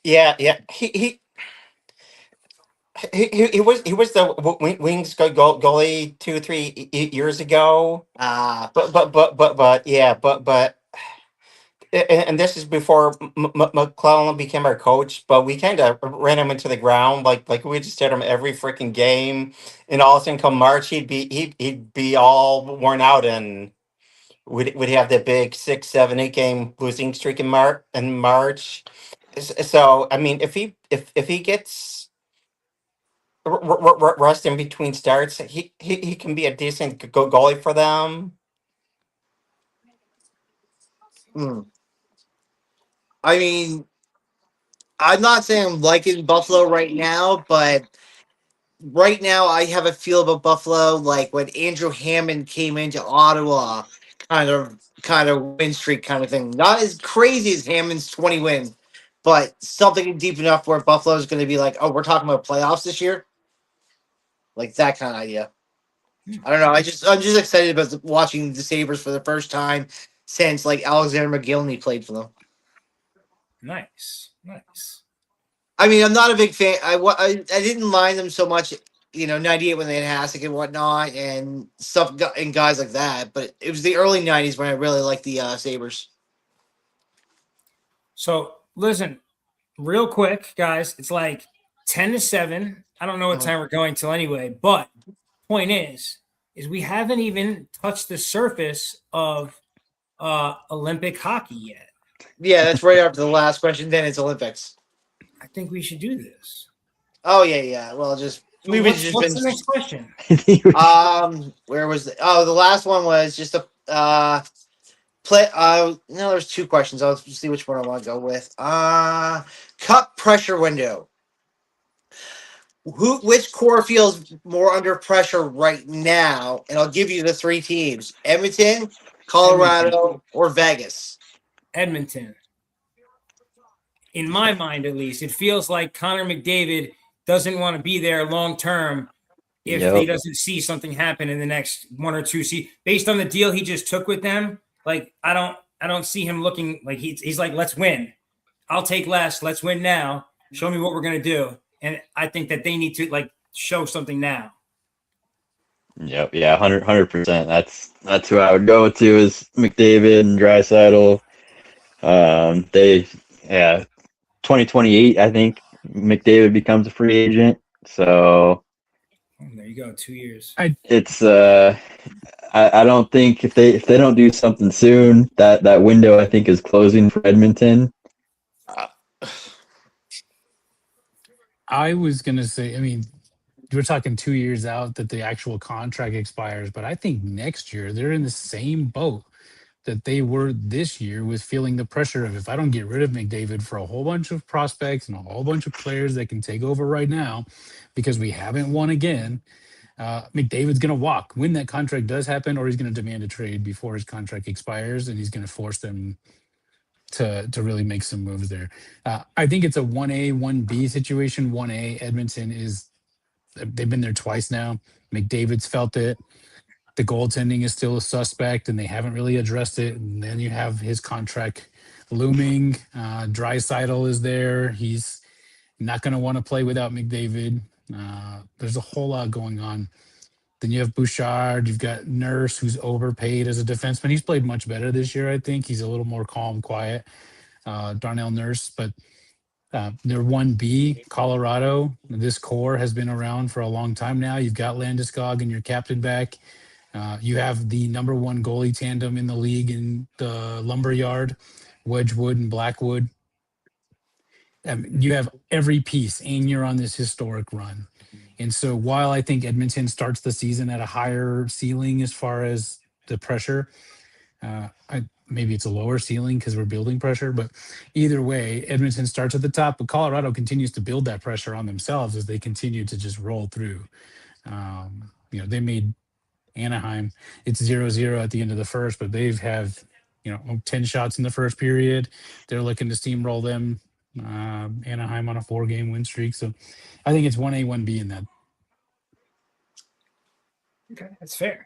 yeah. He was the Wings goalie 2 3 years ago. Ah, But yeah, but and this is before McClellan became our coach. But we kind of ran him into the ground, like we just did him every freaking game. And all of a sudden, come March, he'd be all worn out, and we'd have that big 6 7 8 game losing streak in March. So I mean, if he gets rest in between starts. He can be a decent goalie for them. Hmm. I mean, I'm not saying I'm liking Buffalo right now, but right now I have a feel about Buffalo like when Andrew Hammond came into Ottawa, kind of win streak kind of thing. Not as crazy as Hammond's 20 wins, but something deep enough where Buffalo is going to be like, oh, we're talking about playoffs this year, like that kind of idea. I don't know. I'm just excited about watching the Sabres for the first time since like Alexander McGillney played for them. Nice. I mean, I'm not a big fan. I didn't mind them so much, 98 when they had Hasek and whatnot and stuff and guys like that. But it was the early 90s when I really liked the Sabres. So listen, real quick, guys, it's like 10-7. I don't know what time we're going till anyway, but point is we haven't even touched the surface of Olympic hockey yet. Yeah, that's right after the last question. Then it's Olympics. I think we should do this. Oh yeah. Well, just So we've what's just the been. next question? Where was the last one was just a play. No, there's two questions. I'll see which one I want to go with. Cup pressure window. Which core feels more under pressure right now? And I'll give you the three teams: Edmonton, Colorado, or Vegas. Edmonton. In my mind, at least, it feels like Connor McDavid doesn't want to be there long term if he doesn't see something happen in the next one or two seasons. Based on the deal he just took with them, like I don't see him looking like he's like, let's win. I'll take less. Let's win now. Show me what we're gonna do. And I think that they need to like show something now. Yep, yeah, 100%. That's who I would go to is McDavid and Draisaitl. 2028, I think McDavid becomes a free agent. So there you go, 2 years. It's I don't think if they don't do something soon, that window I think is closing for Edmonton. I was gonna say, I mean, we're talking 2 years out that the actual contract expires, but I think next year they're in the same boat that they were this year with feeling the pressure of if I don't get rid of McDavid for a whole bunch of prospects and a whole bunch of players that can take over right now because we haven't won again, McDavid's going to walk when that contract does happen, or he's going to demand a trade before his contract expires, and he's going to force them to really make some moves there. I think it's a 1A, 1B situation. 1A, Edmonton they've been there twice now. McDavid's felt it. The goaltending is still a suspect, and they haven't really addressed it. And then you have his contract looming. Draisaitl is there. He's not going to want to play without McDavid. There's a whole lot going on. Then you have Bouchard. You've got Nurse, who's overpaid as a defenseman. He's played much better this year, I think. He's a little more calm, quiet. Darnell Nurse, but they're 1B, Colorado. This core has been around for a long time now. You've got Landeskog and your captain back. You have the number one goalie tandem in the league in the Lumberyard, Wedgwood and Blackwood. You have every piece, and you're on this historic run. And so while I think Edmonton starts the season at a higher ceiling as far as the pressure, maybe it's a lower ceiling because we're building pressure, but either way, Edmonton starts at the top, but Colorado continues to build that pressure on themselves as they continue to just roll through. They made Anaheim, it's 0-0 at the end of the first, but they've have 10 shots in the first period. They're looking to steamroll them. Anaheim on a 4-game win streak. So I think it's 1A, 1B in that. Okay, that's fair.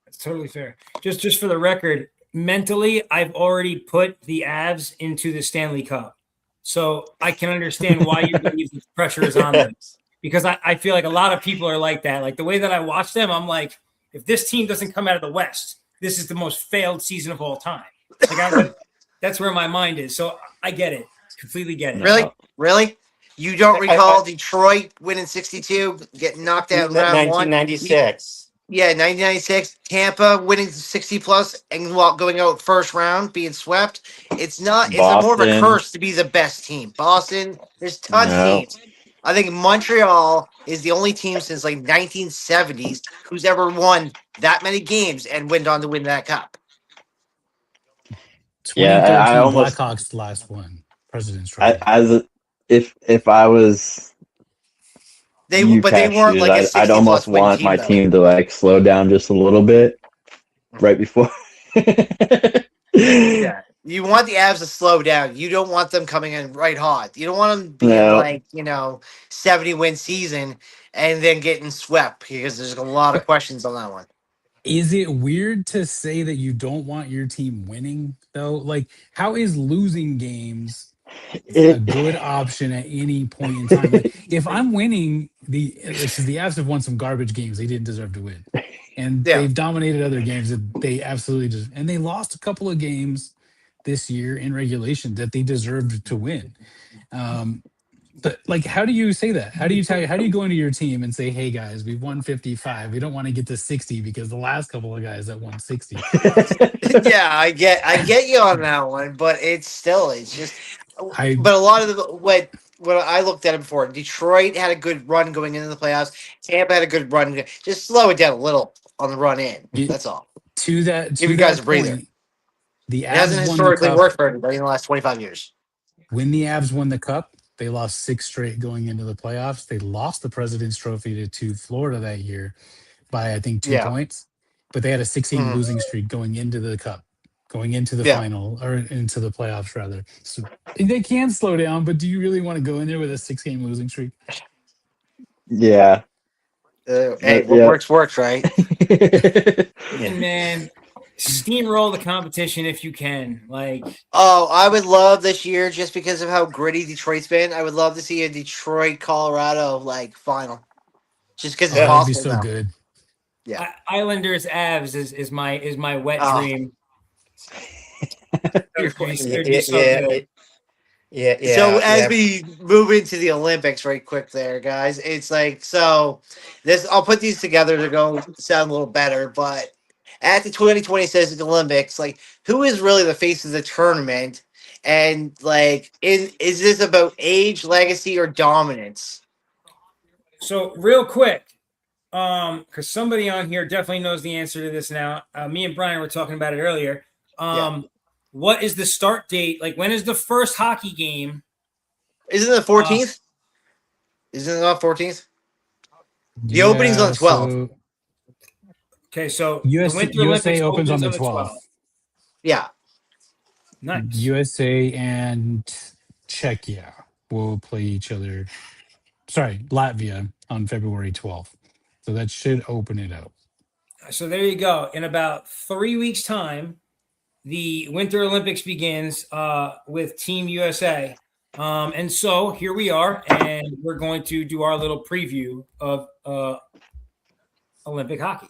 That's totally fair. Just for the record, mentally, I've already put the Avs into the Stanley Cup. So I can understand why you believe the pressure is on them. Because I feel like a lot of people are like that. Like the way that I watch them, I'm like, if this team doesn't come out of the West, this is the most failed season of all time. Like that's where my mind is. So I get it. Completely get it. Really? You don't recall Detroit winning 62, getting knocked out in round 1996. Yeah, 1996. Tampa winning 60 plus and going out first round, being swept. It's more of a curse to be the best team. Boston, there's tons of teams. I think Montreal is the only team since like 1970s who's ever won that many games and went on to win that cup. Yeah, 2013 I almost Blackhawks last one President's Trophy. if I was you, But they weren't cashews, like a I'd 60 almost plus win want team my though. team to like slow down just a little bit right before. Yeah. You want the Avs to slow down. You don't want them coming in right hot. You don't want them being No. like, 70 win season and then getting swept because there's a lot of questions on that one. Is it weird to say that you don't want your team winning though? Like, how is losing games a It, good option at any point in time? Like, if I'm winning because the Avs have won some garbage games they didn't deserve to win, and Yeah. they've dominated other games that they absolutely just, and they lost a couple of games this year in regulation that they deserved to win. Um, but like, how do you say that? How do you go into your team and say, "Hey guys, we've won 55. We don't want to get to 60 because the last couple of guys that won 60." Yeah, I get you on that one, but it's just I but a lot of what I looked at it before, Detroit had a good run going into the playoffs. Tampa had a good run. Just slow it down a little on the run in. it, That's all. to that Give to you guys that a breather. point, the It hasn't Avs won the historically cup. worked for anybody in the last 25 years. When the Avs won the cup, they lost 6 straight going into the playoffs. They lost the President's Trophy to Florida that year by I think 2 Yeah. points, but they had a 6-game Mhm. losing streak going into the cup, going into the Yeah. final or into the playoffs rather. So they can slow down, but do you really want to go in there with a 6-game losing streak? yeah. Hey, what Yeah. works, right? And man, steamroll the competition if you can. Like, Oh, I would love this year just because of how gritty Detroit's been. I would love to see a Detroit Colorado final, just because it's Oh, that'd be possible so now. good. Yeah. Islanders Avs is my wet Oh. dream. You're It'd be, right. it'd be so Yeah, good. So as yeah. we move into the Olympics, right quick there, guys, it's like I'll put these together to go sound a little better, but at the 2020 says the Olympics, like who is really the face of the tournament, and like is this about age, legacy, or dominance? So real quick, because somebody on here definitely knows the answer to this now. Me and Brian were talking about it earlier. What is the start date? Like, when is the first hockey game? Isn't it the 14th? Isn't it not 14th? The opening's on Yeah, the 12th. so Okay, so the Winter USA Olympics opens on the 12th. 12th. Yeah. Nice. USA and Czechia will play each other. Sorry, Latvia on February 12th. So that should open it up. So there you go. In about 3 weeks' time, the Winter Olympics begins with Team USA. And so here we are, and we're going to do our little preview of Olympic hockey.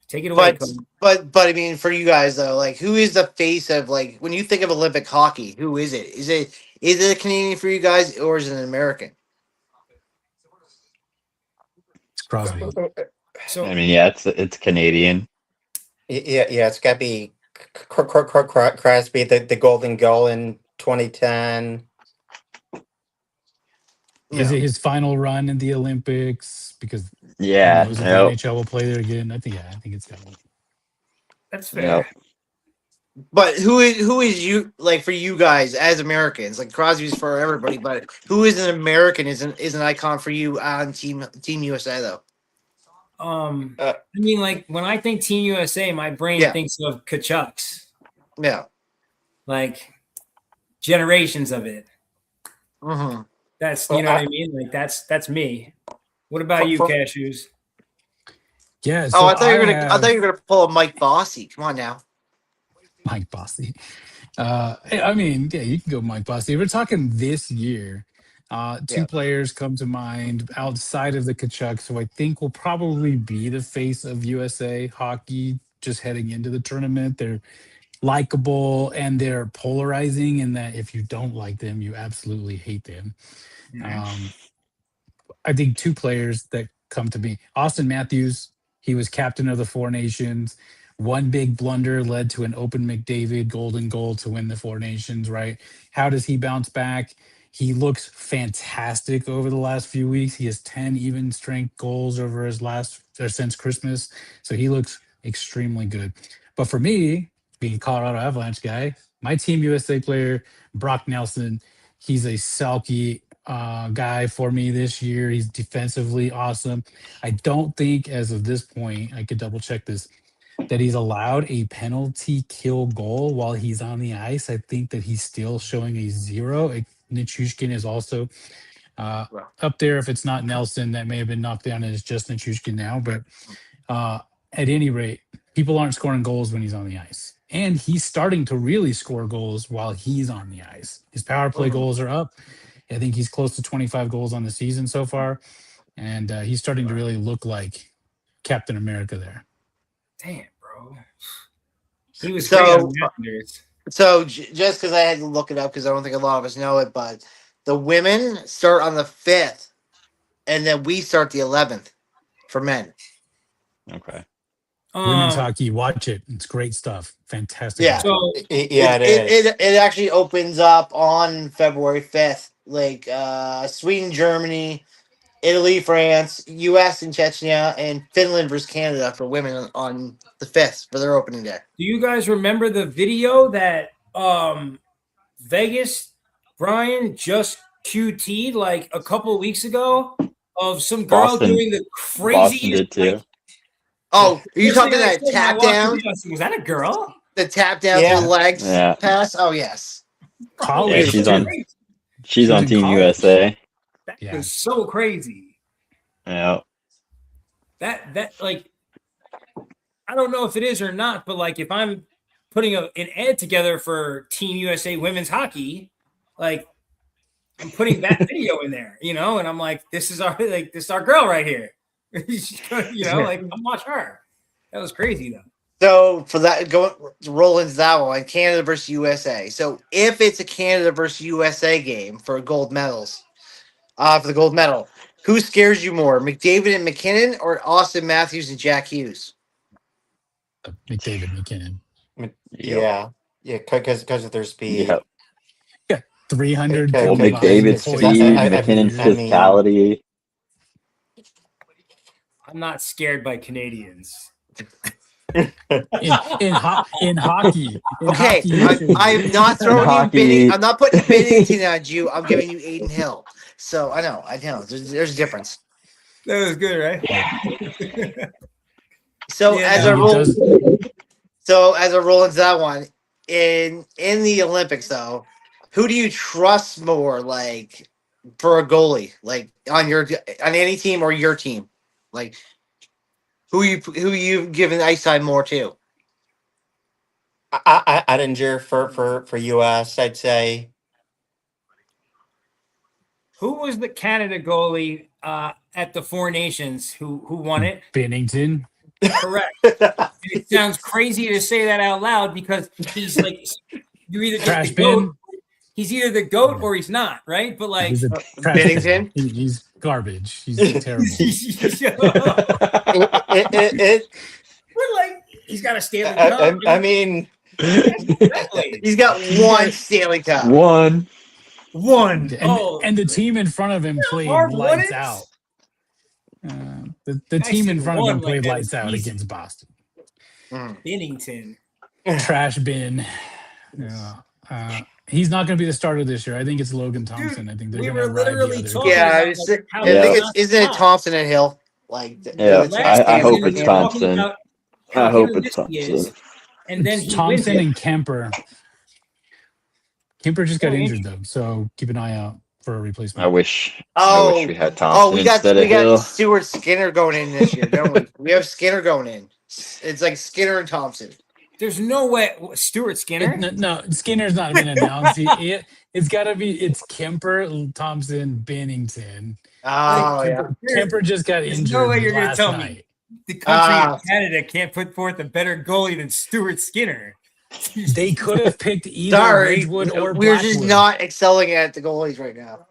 Take it away, Cody. But I mean, for you guys though, like, who is the face of, like, when you think of Olympic hockey? Who is it? Is it a Canadian for you guys, or is it an American? It's Crosby. So I mean, yeah, it's Canadian. Yeah, it's got to be Crosby, the golden goal in 2010. Is it his final run in the Olympics? Because who Yeah. knows if the Yep. NHL will play there again? I think it's got to be. that's fair. Yep. But who is you, like, for you guys as Americans? Like, Crosby's for everybody, but who is an American is an icon for you on Team USA though? I mean, like, when I think Team USA, my brain thinks of Kachucks. Yeah. Like, generations of it. Mm-hmm. That's, you know what I mean? Like, that's me. What about you, Cashews? Yeah. So I thought you were gonna pull a Mike Bossy. Come on now. Mike Bossy. I mean, yeah, you can go Mike Bossy. We're talking this year. Two players come to mind outside of the Kachucks, who I think will probably be the face of USA hockey just heading into the tournament. They're likable and they're polarizing in that if you don't like them, you absolutely hate them. I think 2 players that come to me. Austin Matthews, he was captain of the 4 Nations. One big blunder led to an open McDavid golden goal to win the 4 Nations, right? How does he bounce back? He looks fantastic over the last few weeks. He has 10 even strength goals over his since Christmas. So he looks extremely good. But for me, being a Colorado Avalanche guy, my Team USA player, Brock Nelson, he's a Selkie guy for me this year. He's defensively awesome. I don't think, as of this point, I could double check this, that he's allowed a penalty kill goal while he's on the ice. I think that he's still showing a 0. Nichushkin is also up there. If it's not Nelson, that may have been knocked down, and it's just Nichushkin now. But at any rate, people aren't scoring goals when he's on the ice. And he's starting to really score goals while he's on the ice. His power play goals are up. I think he's close to 25 goals on the season so far. And he's starting to really look like Captain America there. Damn, bro. He was great on the Islanders. So just because I had to look it up, because I don't think a lot of us know it, but the women start on the 5th, and then we start the 11th for men. Okay. Women's hockey, watch it. It's great stuff. Fantastic. Yeah. So It actually opens up on February 5th. Like Sweden, Germany, Italy, France, U.S. and Chechnya, and Finland versus Canada for women on the 5th for their opening day. do you guys remember the video that Vegas Brian just QT'd like a couple of weeks ago of some girl Boston. doing the Boston craziest? did too. Oh, are you First talking thing I that said when I tap watched the down? video, I said, was that a girl? The tap down Yeah. to the legs Yeah. pass? Oh, yes. College, Yeah, she's on- She's on in Team college. USA. That Yeah. is so crazy. Yeah. That like, I don't know if it is or not, but like if I'm putting an ad together for Team USA women's hockey, like I'm putting that video in there, you know, and I'm like, this is our girl right here. You know, like I'm watch her. That was crazy though. So for that, roll into that one, Canada versus USA. So if it's a Canada versus USA game for gold medals, for the gold medal, who scares you more, McDavid and McKinnon or Austin Matthews and Jack Hughes? McDavid, McKinnon. Yeah, because of their speed. Yep. 300. Okay, Well, okay. McDavid's points. speed, I McKinnon's mean- physicality. I'm not scared by Canadians. in hockey. In Okay, hockey, you should- I'm not throwing you Hockey. bidding. I'm not putting Biddington on you. I'm giving you Aiden Hill. So I know. There's a difference. That was good, right? So Yeah, as no, a he roll, does- so as a roll into that one, in the Olympics though, who do you trust more, like for a goalie, like on any team or your team, like who you giving ice time more to? I'd endure for US. I'd say Who was the Canada goalie at the Four Nations who won it? Bennington. Correct. And it sounds crazy to say that out loud because he's like, you're either Trash the goat, bin. he's either the goat or he's not, right? But like, He's a trash Bennington? bin. He's garbage. He's terrible. it. we're like, he's got a Stanley Cup. I mean, Exactly. He's got one Stanley Cup. One. One. And the team in front of him played hard lights won it? out. The I team in said front of one him like played that lights is out easy. against Boston. Bennington. Trash bin. Yeah. He's not going to be the starter this year. I think it's Logan Thompson. I think they're we going were to ride the literally other. talking Yeah, about, like, how I Yeah. think he's isn't it not Thompson and Hill? Like Yeah, Last I year, hope we it's were talking Thompson. about I how hope hit or it's miss Thompson. he is, and then It's he wins Thompson it. and Kemper. Kemper just got Oh, injured though, so keep an eye out for a replacement. I wish Oh, we had Thompson we got instead of Hill. Stuart Skinner going in this year, don't we? We have Skinner going in. It's like Skinner and Thompson. There's no way Stuart Skinner. No, Skinner's not been announced. It's got to be. It's Kemper, Thompson, Bennington. Oh yeah. Kemper just got There's injured no way you're gonna last tell me. night. The country Ah. of Canada can't put forth a better goalie than Stuart Skinner. They could have picked either Sorry, Wedgwood or we're Blackwood. just not excelling at the goalies right now.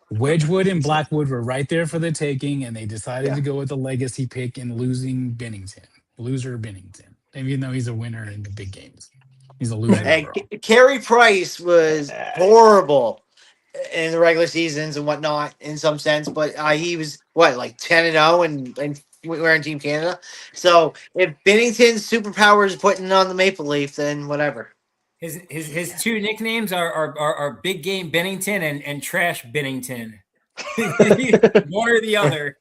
Wedgwood and Blackwood were right there for the taking, and they decided to go with the legacy pick and losing Bennington. Loser Bennington. Even though he's a winner in the big games. He's a loser. And overall. Carey Price was horrible in the regular seasons and whatnot in some sense, but he was what, like 10-0, and we're in Team Canada. So if Binnington's superpowers putting on the Maple Leaf, then whatever. His two nicknames are Big Game Bennington and Trash Bennington. One or the other.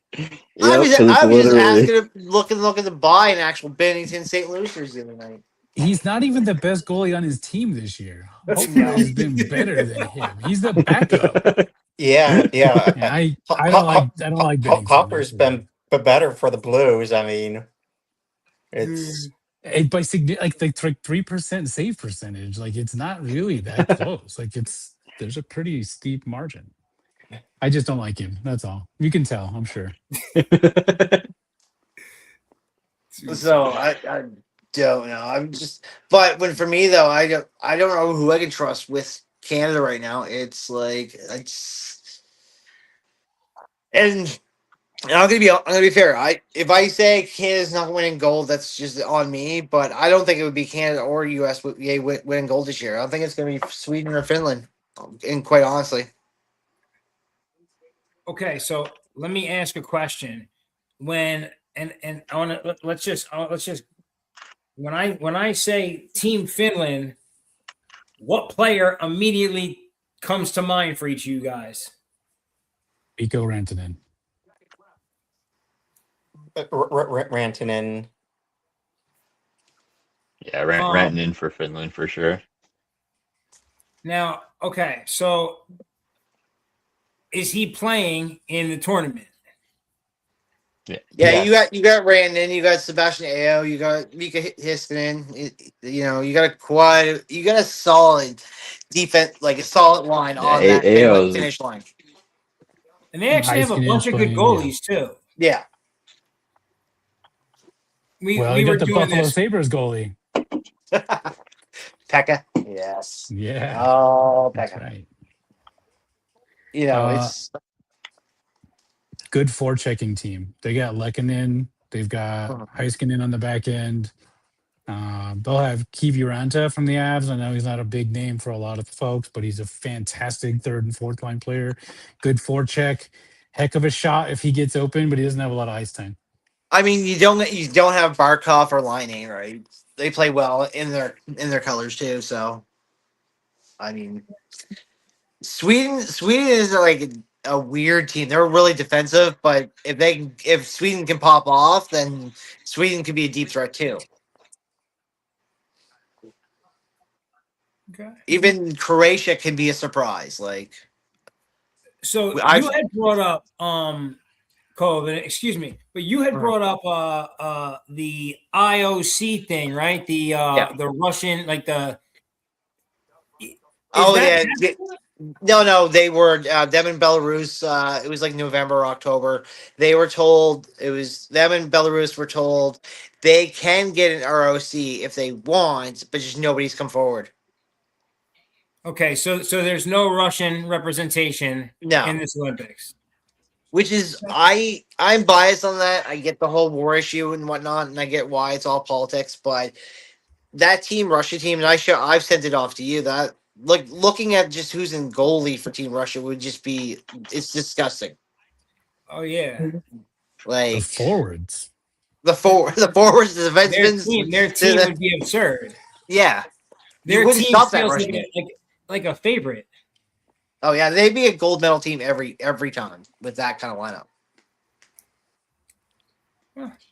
I was 'cause it's just literally- asking, looking to buy an actual Bennington St. Louis jersey the other night. He's not even the best goalie on his team this year. Hopefully No. has been better than him. He's the backup. Yeah. Yeah, I don't like Bennington. Hopper's been better for the Blues. I mean, it's By like 3% save percentage. Like it's not really that close. Like there's a pretty steep margin. I just don't like him. That's all. You can tell, I'm sure. So I don't know. I'm just, but for me though, I don't know who I can trust with Canada right now. It's like and I'm gonna be fair. If I say Canada's not winning gold, that's just on me. But I don't think it would be Canada or US winning gold this year. I don't think it's gonna be Sweden or Finland. And quite honestly, Okay, so let me ask a question. When and I want to let's just when I say Team Finland, what player immediately comes to mind for each of you guys? Mikko Rantanen. Rantanen. Yeah, Rantanen for Finland for sure. Now, okay, so is he playing in the tournament? yeah. Yes. You got Randon, you got Sebastian Aho, you got Mika Hiskinen. You got a solid defense, like a solid line on that Ao's finish line. And they actually have a Heiskanen bunch of good playing, goalies too. Yeah. We you were got the doing Buffalo this. Sabres goalie. Pekka. Yes. Yeah, Oh, that's Pekka. right. It's Good forechecking team. They got Lehkonen. They've got Heiskanen on the back end. They'll have Kiviranta from the Avs. I know he's not a big name for a lot of folks, but he's a fantastic third and fourth line player. Good forecheck. Heck of a shot if he gets open, but he doesn't have a lot of ice time. I mean, you don't have Barkov or Line, right? They play well in their colors too. So, I mean, Sweden is like a weird team. They're really defensive, but if Sweden can pop off, then Sweden could be a deep threat too. Okay. Even Croatia can be a surprise. Like, So I've- you had brought up Cole, excuse me, but you had brought up the IOC thing, right? The Russian, like the No, they were them in Belarus. It was like November or October. They were told, it was them in Belarus were told they can get an ROC if they want, but just nobody's come forward. Okay, so there's no Russian representation in this Olympics. Which is I'm biased on that. I get the whole war issue and whatnot, and I get why it's all politics, but that Russia team, and I've sent it off to you, that like looking at just who's in goalie for Team Russia would just be, it's disgusting. Oh yeah. Like The forwards. the forwards, the defensemen, their team would be absurd. Yeah. Their wouldn't team stop that feels Russian like a favorite. Oh yeah, they'd be a gold medal team every time with that kind of lineup.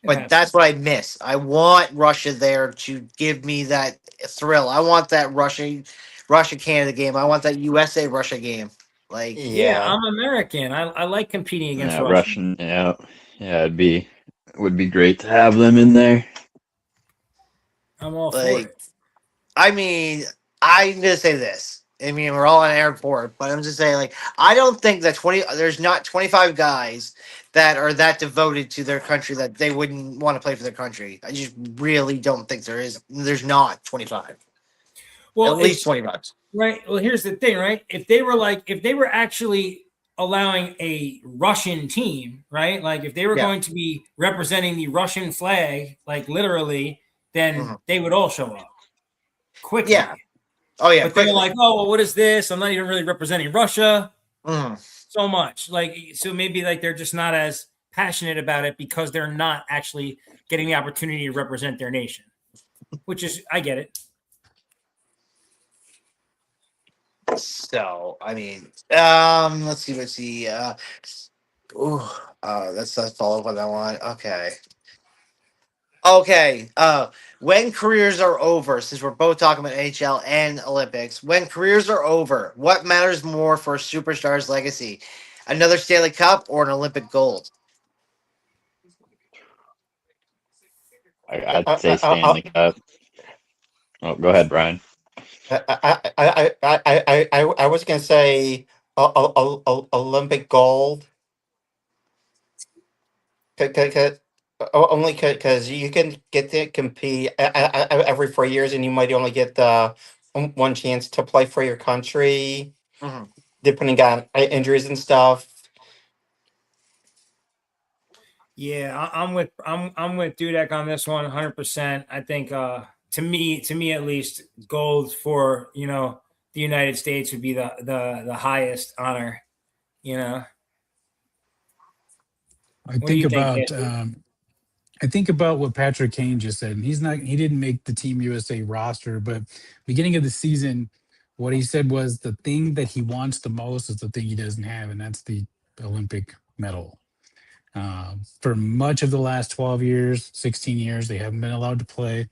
But that's what I miss. I want Russia there to give me that thrill. I want that Russia Canada game. I want that USA Russia game. Like yeah, I'm American. I like competing against Russian. Yeah, it would be great to have them in there. I'm all for it. I mean, I'm gonna say this. I mean, we're all on airport, but I'm just saying, like, I don't think that there's not 25 guys that are that devoted to their country that they wouldn't want to play for their country. I just really don't think there is. There's not 25. Well, at least 25. Right. Well, here's the thing, right? If they were actually allowing a Russian team, right? Like if they were going to be representing the Russian flag, like literally, then they would all show up quickly. Yeah. Oh yeah, But they're quickly. like, oh, well, what is this? I'm not even really representing Russia Mhm. so much. Like, so maybe like they're just not as passionate about it because they're not actually getting the opportunity to represent their nation. Which is, I get it. So I mean, let's see. That's the follow up on that one. Okay. When careers are over, since we're both talking about NHL and Olympics, when careers are over, what matters more for a superstar's legacy? Another Stanley Cup or an Olympic gold? I'd I, say I, Stanley Cup. Oh, go ahead, Brian. I was gonna say Olympic gold, only because you can get to compete every 4 years, and you might only get the one chance to play for your country, Hmm. depending on injuries and stuff. Yeah, I'm with Dudek on this one 100%. I think to me at least, gold for, the United States would be the highest honor, you know. I What do think you think, about Casey? I think about what Patrick Kane just said, and he didn't make the Team USA roster, but beginning of the season, what he said was the thing that he wants the most is the thing he doesn't have, and that's the Olympic medal. For much of the last 12 years, 16 years, they haven't been allowed to play,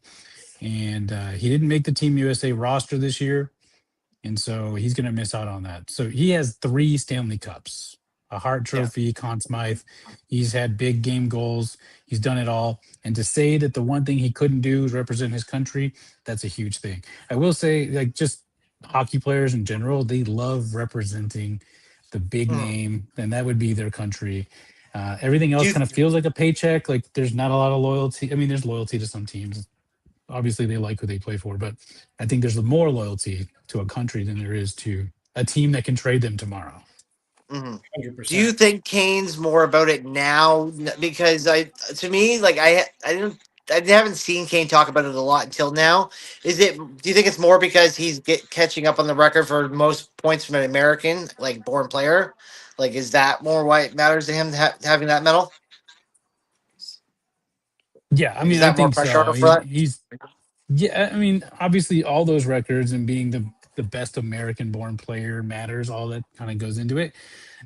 and he didn't make the Team USA roster this year, and so he's going to miss out on that. So he has 3 Stanley Cups, a Hart Yeah. Trophy, Conn Smythe. He's had big game goals. He's done it all. And to say that the one thing he couldn't do is represent his country, that's a huge thing. I will say, like, just hockey players in general, they love representing the big Hmm. name, and that would be their country. Everything Do else you, kind of feels like a paycheck. Like there's not a lot of loyalty. I mean, there's loyalty to some teams. Obviously, they like who they play for, but I think there's more loyalty to a country than there is to a team that can trade them tomorrow. mhm. Do you 100%. think Kane's more about it now? Because to me, like I haven't seen Kane talk about it a lot until now. Is it? Do you think it's more because he's catching up on the record for most points from an American, like born player? Like, is that more why it matters to him having that medal? Yeah, I Like, is mean, I that more think pressure so. on him for that? He's yeah. I mean, obviously, all those records and being the best American-born player matters. All that kind of goes into it.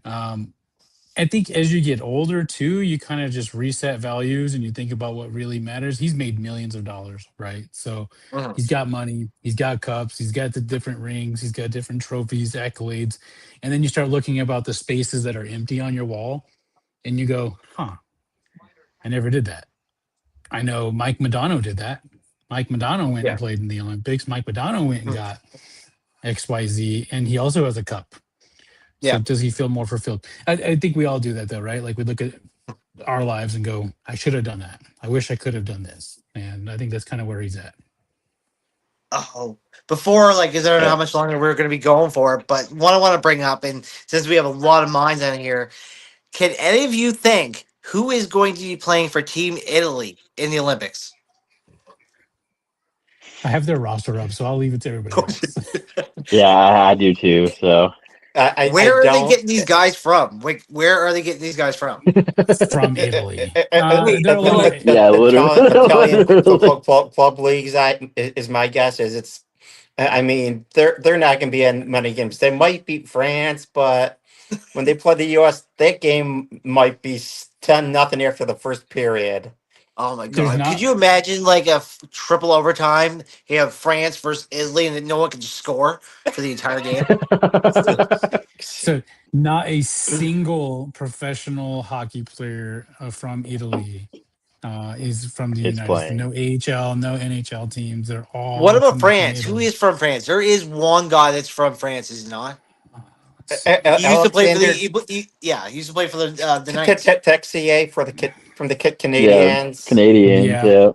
Um, I think as you get older too, you kind of just reset values and you think about what really matters. He's made millions of dollars, right? So Mhm. he's got money, he's got cups, he's got the different rings, he's got different trophies, accolades. And then you start looking about the spaces that are empty on your wall and you go, huh, I never did that. I know Mike Madonna did that. Mike Madonna went and Yeah. played in the Olympics. Mike Madonna went and Mhm. got XYZ, and he also has a cup. So Yeah. does he feel more fulfilled? I think we all do that though, right? Like we look at our lives and go, I should have done that. I wish I could have done this. And I think that's kind of where he's at. Oh, before, like, is I don't know Yeah. how much longer we're going to be going for, but what I want to bring up, and since we have a lot of minds on here, can any of you think who is going to be playing for Team Italy in the Olympics? I have their roster up, so I'll leave it to everybody else. Yeah, I do too. So I Where are they don't. getting these guys from? Where are they getting these guys from? From Italy. Wait, There are a lot of yeah, Italian literally. club leagues. Is my guess is it's. I mean, they're not going to be in many games. They might beat France, but when they play the U.S., that game might be 10-0 after the first period. oh my there's God. Could not you imagine like a triple overtime? You have France versus Italy and then no one can just score for the entire game? so not a single professional hockey player from Italy is from the It's United States. playing. No AHL, no NHL teams. They're What all about from France? Who Italy. is from France? There is one guy that's from France, is he not? Let's see. He used to play for the. Alexander Yeah, he used to play for the Knights. Texier for the kid from the kid Yeah, Canadians. Canadians. Yeah, Yeah.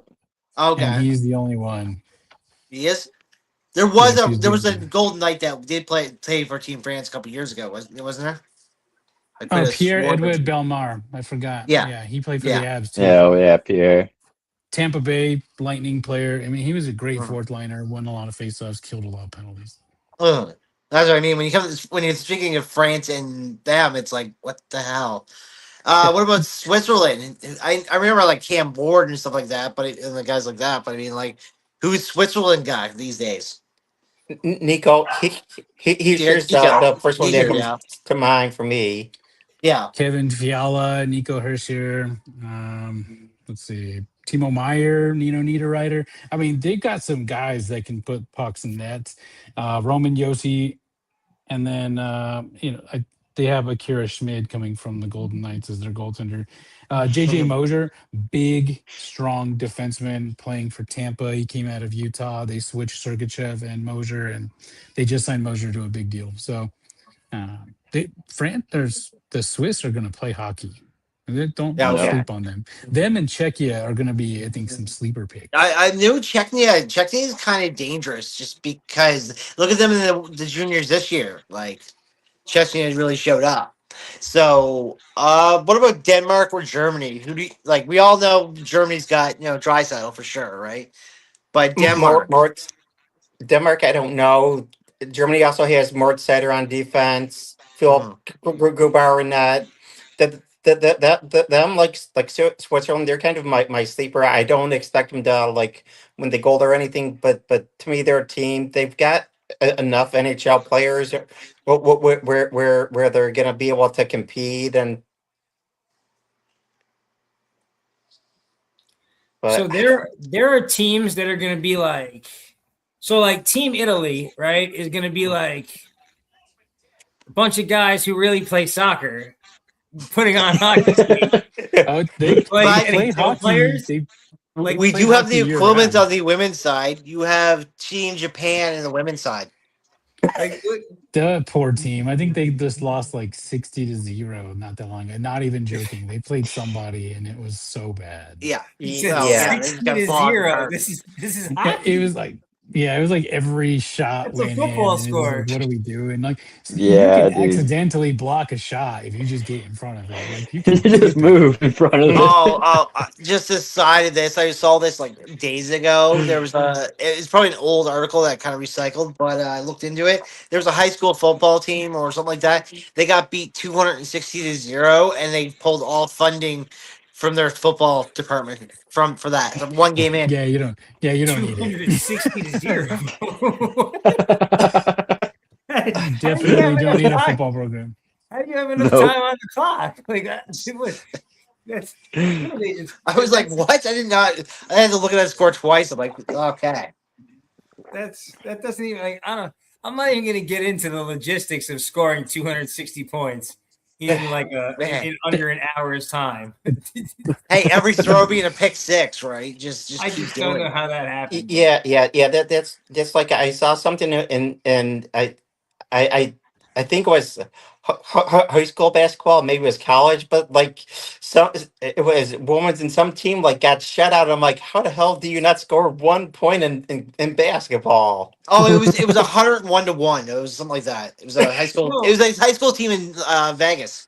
and Okay, he's the only one. he is. There was Yep, a he's there the was only a one. Golden Knight that did play for Team France a couple years ago. Wasn't there? I could have Pierre sworn. Edouard Belmar. I forgot. Yeah, Yeah, he played for the yeah. Abs too. Yeah, oh yeah, Pierre. Tampa Bay Lightning player. I mean, he was a great fourth liner, won a lot of faceoffs, killed a lot of penalties. Ugh. That's what I mean. When you're speaking of France and them, it's like, what the hell? What about Switzerland? I remember like Cam Ward and stuff like that, and the guys like that. But I mean, like, who's Switzerland guy these days? Nico, he's Yeah, just Nico. the first one that Nico, comes yeah. to mind for me. Yeah. Kevin Fiala, Nico Hershier, let's see, Timo Meyer, Nino Niederreiter. I mean, they got some guys that can put pucks in nets. Roman Yossi, and then they have Akira Schmid coming from the Golden Knights as their goaltender. JJ Mosier, big, strong defenseman playing for Tampa. He came out of Utah. They switched Sergachev and Mosier, and they just signed Mosier to a big deal. So the Swiss are going to play hockey. Don't Yeah. Yeah. sleep on them. Them and Czechia are going to be, I think, some sleeper picks. I knew Czechia. Czechia is kind of dangerous just because look at them in the juniors this year. Like Czechia really showed up. So, what about Denmark or Germany? Who do you, like? We all know Germany's got Draisaitl for sure, right? But Denmark, Mort Denmark, I don't know. Germany also has Mort Seider on defense. Phil Grubauer in that. Them like Switzerland, they're kind of my sleeper. I don't expect them to like win the gold or anything, but to me, they're a team. They've got enough NHL players where they're gonna be able to compete and. So But there are teams that are going to be like, so like Team Italy, right, is going to be like a bunch of guys who really play soccer, putting on hockey skates. They Like play NHL hockey. players? They Like we play do have hockey the year equivalent round. on the women's side. You have Team Japan in the women's side. like The poor team. I think they just lost like 60-0 not that long ago. Not even joking. They played somebody and it was so bad. Yeah. he Y- said Oh, yeah. They just 60 got to flogged 0. apart. This is Yeah, hockey. it was like every shot It's a went football in, and it was score. like, what do we do? And like, you Yeah, can dude. accidentally block a shot if you just get in front of it. Like you You can just move in front of it. Just decided this. I saw this like days ago. There was it's probably an old article that kind of recycled, but I looked into it. There was a high school football team or something like that. They got beat 260-0, and they pulled all funding from their football department for that. So one game in. Yeah, you don't need it. 260 to 0. How do you Definitely have don't enough need a time? football program. How do you have enough Nope. time on the clock? Like that's I was like, what? I did not. I had to look at that score twice. I'm like, okay. that doesn't even like I'm not even gonna get into the logistics of scoring 260 points in like in under an hour's time. Hey, every throw being a pick six, right? Just I keep just don't doing know it. how that happened. Yeah. That's like I saw something and I think it was high school basketball, maybe it was college, but like it was women's and some team like got shut out. I'm like, how the hell do you not score 1 point in basketball? Oh, it was 101-1. It was something like that. It was a high school. No. It was a high school team in Vegas.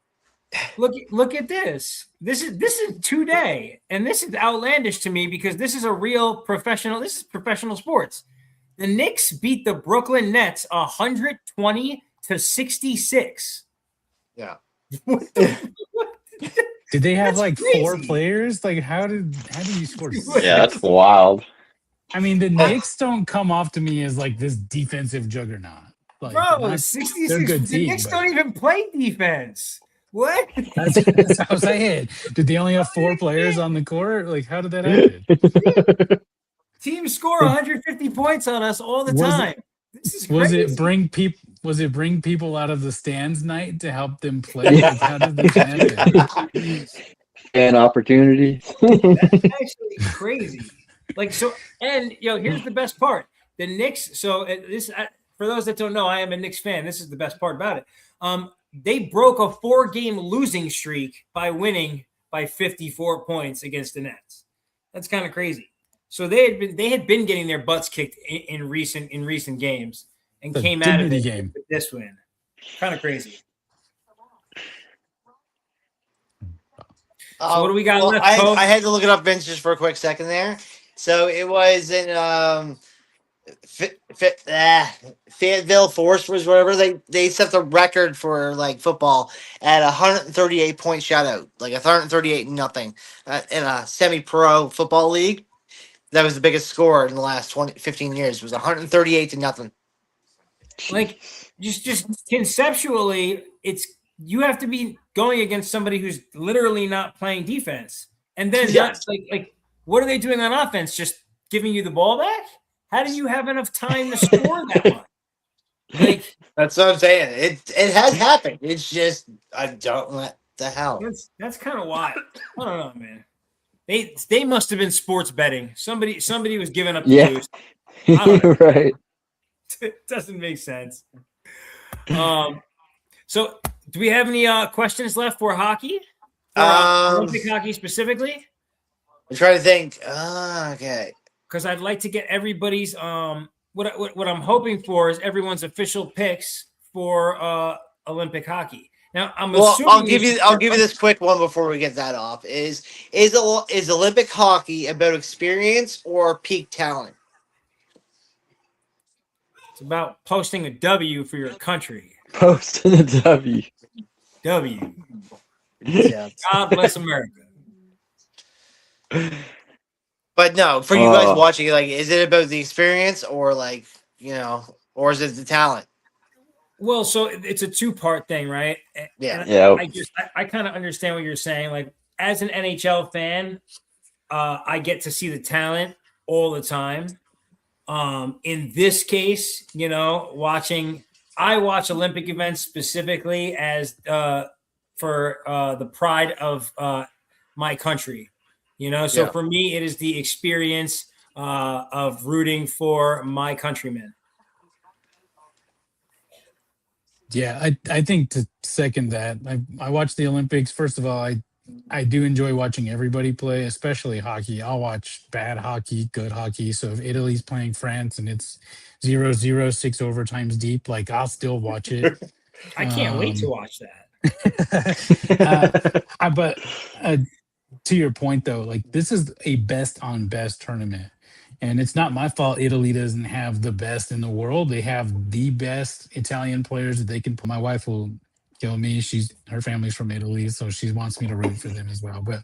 Look at this. This is today, and this is outlandish to me because this is a real professional. This is professional sports. The Knicks beat the Brooklyn Nets 120-66. Yeah. Did they have That's like four crazy. players? Like how do you score? Yeah, that's wild. I mean, the Knicks don't come off to me as like this defensive juggernaut. Like, Bro, 66. they're a good The team, Knicks but- don't even play defense. What? That's how I was saying. Did they only have four players on the court? Like, how did that happen? Teams score 150 points on us all the time. This is Was crazy. it bring people out of the stands night to help them play? Like, how did this happen? And opportunities. That's actually crazy. Like so, and here's the best part: the Knicks. So this, for those that don't know, I am a Knicks fan. This is the best part about it. They broke a 4-game losing streak by winning by 54 points against the Nets. That's kind of crazy. So they had been getting their butts kicked in recent games and The came out of dignity it game. with this win. Kind of crazy. So what do we got left, I Cole? had to look it up, Vince, just for a quick second there. So it was in Fayetteville Force was whatever they set the record for like football at 138 point shutout, like 138 nothing in a semi-pro football league. That was the biggest score in the last 15 years. It was 138 to nothing. Like just conceptually, it's you have to be going against somebody who's literally not playing defense, and then Yes. not like what are they doing on offense? Just giving you the ball back? How do you have enough time to score that much? Like That's what I'm saying. It has happened. It's just I don't what the hell. that's kind of wild. I don't know, man. They must have been sports betting. Somebody was giving up the Yeah. boost. I don't know. Right. It doesn't make sense. So do we have any questions left for hockey? For Olympic hockey specifically? I'm trying to think. Okay. Because I'd like to get everybody's what I'm hoping for is everyone's official picks for Olympic hockey. Now I'm assuming I'll give you this quick one before we get that off. Is Olympic hockey about experience or peak talent? it's about posting a W for your country. Posting a W. W. Yeah. God bless America. But no, for you guys watching, like, is it about the experience or like, or is it the talent? Well, so it's a two-part thing, right? Yeah. And Yeah. I kind of understand what you're saying. Like, as an NHL fan, I get to see the talent all the time. In this case, I watch Olympic events specifically as for the pride of my country. So for me, it is the experience of rooting for my countrymen. Yeah, I think to second that, I watch the Olympics. First of all, I do enjoy watching everybody play, especially hockey. I'll watch bad hockey, good hockey. So if Italy's playing France and it's 0-0, 6 overtimes deep, like I'll still watch it. I can't wait to watch that. But to your point though, like this is a best on best tournament. And it's not my fault Italy doesn't have the best in the world. They have the best Italian players that they can put. My wife will kill me. Her family's from Italy, so she wants me to root for them as well. But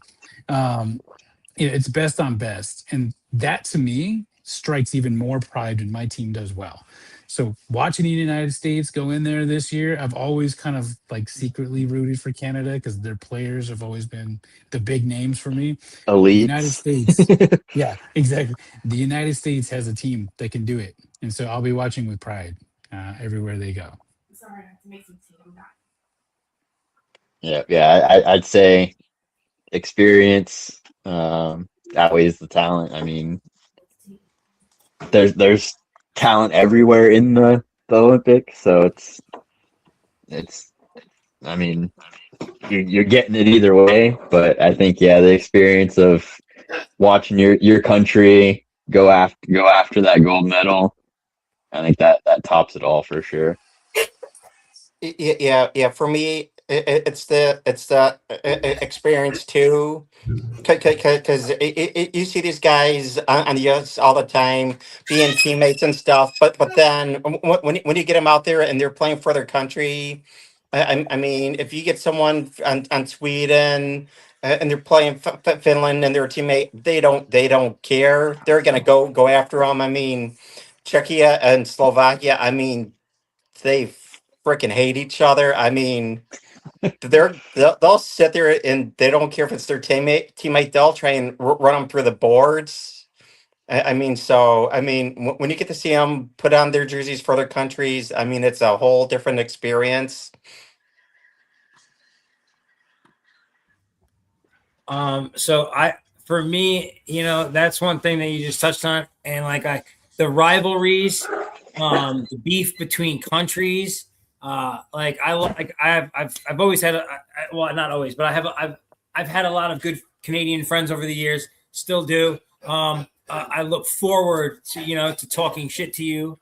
it's best on best. And that to me strikes even more pride when my team does well. So watching the United States go in there this year, I've always kind of like secretly rooted for Canada because their players have always been the big names for me. Elite. The United States. Yeah, exactly. The United States has a team that can do it. And so I'll be watching with pride everywhere they go. Sorry, I have to make some tea. I'm back. Yeah. I'd say experience outweighs the talent. I mean, there's talent everywhere in the Olympics, so it's. I mean, you're getting it either way, but I think the experience of watching your country go after that gold medal, I think that tops it all for sure. Yeah. For me, it's the experience too, because you see these guys on the ice all the time being teammates and stuff, but then when you get them out there and they're playing for their country, I mean, if you get someone on Sweden and they're playing Finland and they're a teammate, they don't care. They're gonna go after them. I mean, Czechia and Slovakia. I mean, they freaking hate each other. I mean, they'll sit there and they don't care if it's their teammate. They'll try and run them through the boards. I mean, when you get to see them put on their jerseys for their countries, I mean, it's a whole different experience. So for me, that's one thing that you just touched on, and the rivalries, the beef between countries. I've always had well, not always, but I've had a lot of good Canadian friends over the years, still do. I look forward to talking shit to you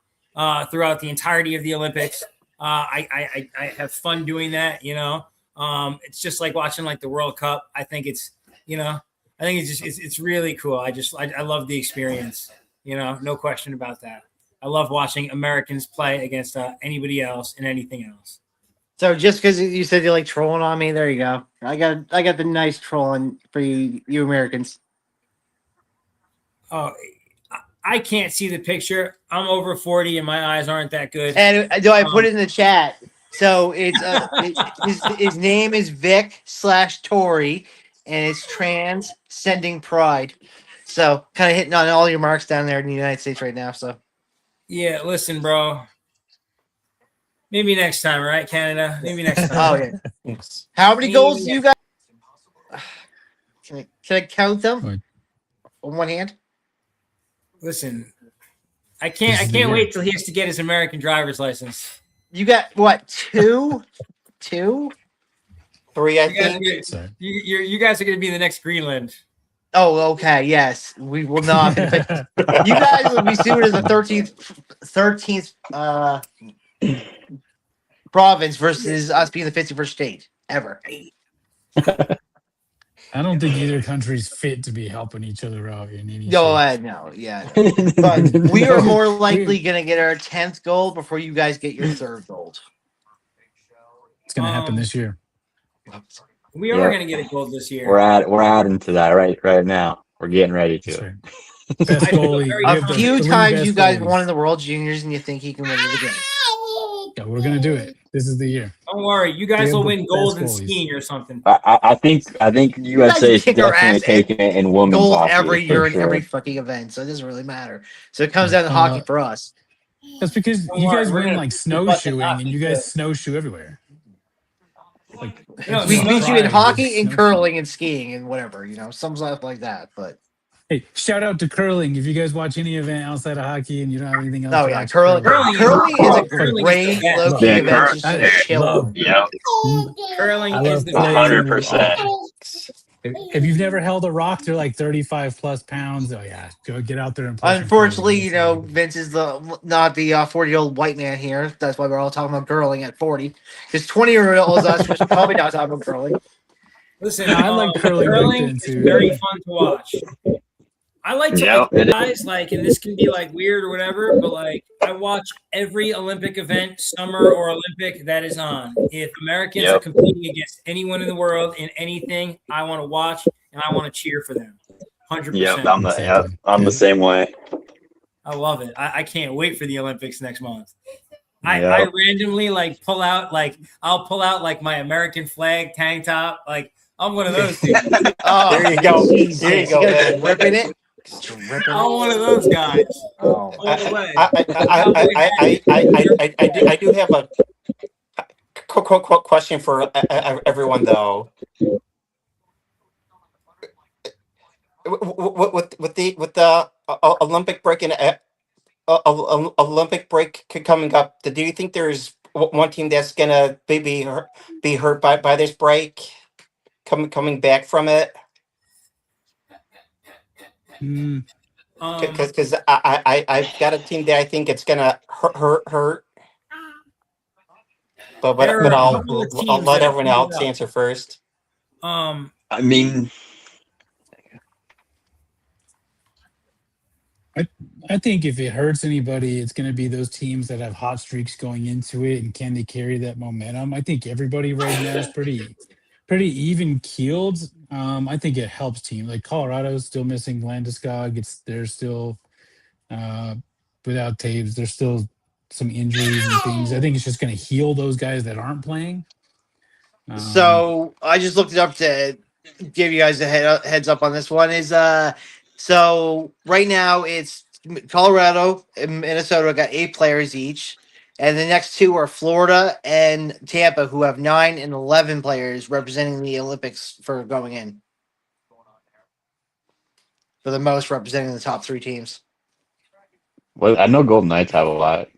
throughout the entirety of the Olympics. I have fun doing that. It's just like watching the World Cup. I think you know, I think it's really cool. I love the experience. You know, no question about that. I love watching Americans play against anybody else and anything else. So just because you said you like trolling on me, there you go. I got the nice trolling for you Americans. Oh, I can't see the picture. I'm over 40 and my eyes aren't that good. And do I put it in the chat? So it's his name is Vic/Tory, and it's transcending pride. So kind of hitting on all your marks down there in the United States right now. So Yeah, listen, bro. Maybe next time, right, Canada? Maybe next time. oh yeah. Yes. How many Maybe goals do you got? Can I count them What? on one hand? Listen, I This can't is the year. wait till he has to get his American driver's license. You got what? Two? 3, I You guys, think. Sorry. you guys are going to be the next Greenland. Oh, okay. Yes, we will not. Be, but you guys will be sued as the 13th province versus us being the 51st state ever. I don't think either country's fit to be helping each other out in any No, shape. no, yeah. But we are No, more likely going to get our 10th gold before you guys get your 3rd gold. It's gonna happen this year. We are Yeah. going to get a gold this year. We're adding to that right now. We're getting ready That's to. right. Best I feel goalie. very We A have the few three times best you guys goalies. won in the World Juniors and you think he can win it again. Yeah, we're gonna do it. This is the year. Don't worry, you guys We have will the win gold best in goalies. skiing or something. I think USA is kick our definitely ass taking it in women's Gold hockey every for year in sure. every fucking event, so it doesn't really matter. So it comes down to hockey for us. That's because Don't you worry, guys we're win gonna like beat the fucking snowshoeing, and you hockey, guys too. snowshoe everywhere. Like No, We Expo beat you in Pride hockey, is in snowshoeing. curling, and skiing, and whatever, some stuff like that. But Hey, shout out to curling. If you guys watch any event outside of hockey and you don't have anything else oh to yeah, watch, curling. Curling Curling is a curling is the great best. low key Yeah, event just I to chill love. on. Yep. Curling I is love the playing best. with 100%. all. If you've never held a rock, they're like 35 plus pounds. Oh yeah, go get out there and play. some Unfortunately, curling. Vince is not the 40-year-old white man here. That's why we're all talking about curling at 40. Because 20-year-olds us, we're probably not talking about curling. Listen, No, I like curling back curling then, is too. very fun to watch. I like to Yep, it is. guys like, and this can be like weird or whatever, but like I watch every Olympic event, summer or Olympic, that is on. If Americans are Yep. competing against anyone in the world in anything, I want to watch and I want to cheer for them. 100%. Yep, Exactly. I'm Yeah. the same way. I love it. I can't wait for the Olympics next month. Yep. I randomly I'll pull out like my American flag tank top. Like I'm one of those dudes. Oh, There you go. Jesus. There you go, You guys man. ripping it? Dripping I'm it? one of those guys. Oh. All the way. I do have a quick question for everyone though. With the Olympic break and Olympic break coming up, do you think there's one team that's gonna be hurt by this break, coming back from it? Mm, Because I've got a team that I think it's gonna hurt. But There are a I'll couple of teams let that have everyone heated else up. answer first. Um, I mean, I think if it hurts anybody, it's going to be those teams that have hot streaks going into it, and can they carry that momentum? I think everybody right now is pretty even keeled. I think it helps team like Colorado's still missing Landeskog. They're still without Taves. There's still some injuries and things. I think it's just going to heal those guys that aren't playing. So I just looked it up to give you guys a heads up on this one. So right now it's Colorado and Minnesota got 8 players each, and the next two are Florida and Tampa, who have 9 and 11 players representing the Olympics for going in. For the most, representing the top 3 teams. well, I know Golden Knights have a lot.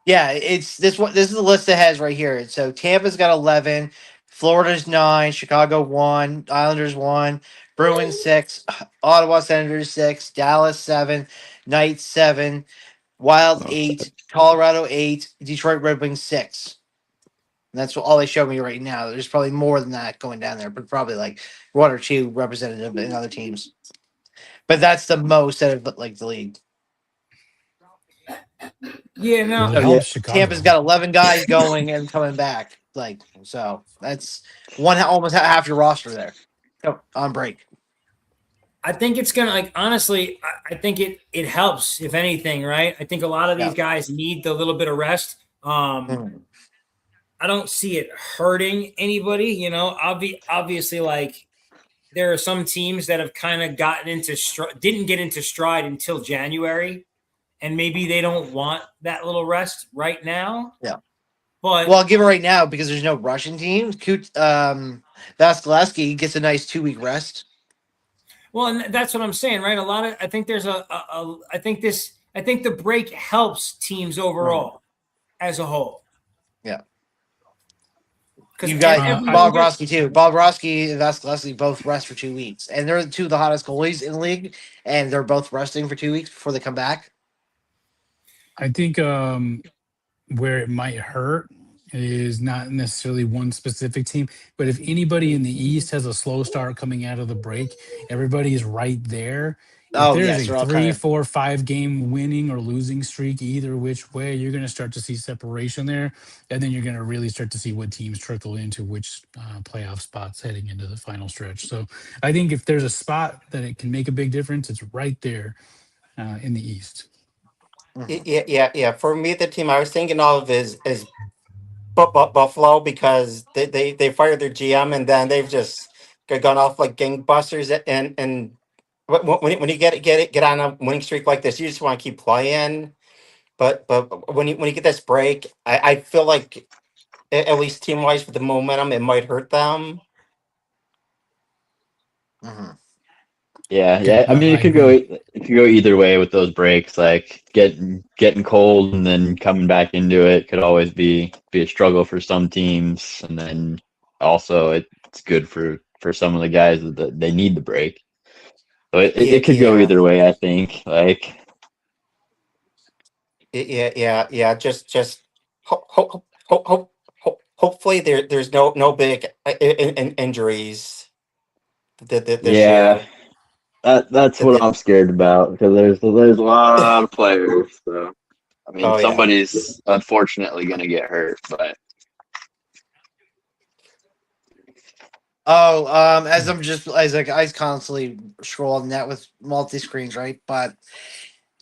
Yeah, it's this one. This is the list it has right here. So Tampa's got 11, Florida's 9, Chicago 1, Islanders 1, Bruins 6, Ottawa Senators 6, Dallas 7, Knights 7, Wild Oh, 8, Colorado 8, Detroit Red Wings 6. And that's all they show me right now. There's probably more than that going down there, but probably like one or two representative in other teams. But that's the most out of like the league. Yeah, no, Well, it So Yeah. helps Tampa's Chicago. got 11 guys going and coming back. Like so, that's almost half your roster there on break. I think it's gonna like honestly, I think it helps if anything, right? I think a lot of these Yeah. guys need the little bit of rest. Mhm. I don't see it hurting anybody, you know. Obviously, like there are some teams that have kind of gotten into didn't get into stride until January, and maybe they don't want that little rest right now. Yeah. But Well, I'll give it right now because there's no Russian team. Vasilevsky gets a nice 2-week rest. well, and that's what I'm saying, right? A lot of I think there's I think the break helps teams overall as a whole. Yeah. Because You got everyone gets Bobrovsky too. Bobrovsky and Vasilevsky both rest for 2 weeks, and they're two of the hottest goalies in the league, and they're both resting for 2 weeks before they come back. I think where it might hurt is not necessarily one specific team, but if anybody in the East has a slow start coming out of the break, everybody is right there. If Oh there's yes, a they're all kind 3, of 4, 5 game winning or losing streak, either which way, you're going to start to see separation there. And then you're going to really start to see what teams trickle into which playoff spots heading into the final stretch. So I think if there's a spot that it can make a big difference, it's right there in the East. Yeah. For me, the team I was thinking of is Buffalo, because they fired their GM, and then they've just gone off like gangbusters. And when you get on a winning streak like this, you just want to keep playing. But when you get this break, I feel like at least team wise with the momentum, it might hurt them. Mhm. Yeah. I No, mean, I agree. it could go either way with those breaks. Like getting cold and then coming back into it could always be a struggle for some teams, and then also it's good for some of the guys that they need the break. So it could go Yeah. either way, I think. Like, Yeah. Just hopefully there's no big injuries this yeah, year. that's That- what that- I'm scared about because there's a lot of players. So I mean, Oh yeah. somebody's unfortunately gonna get hurt, but Oh, as I'm just as like I constantly scroll on that with multi screens, right? But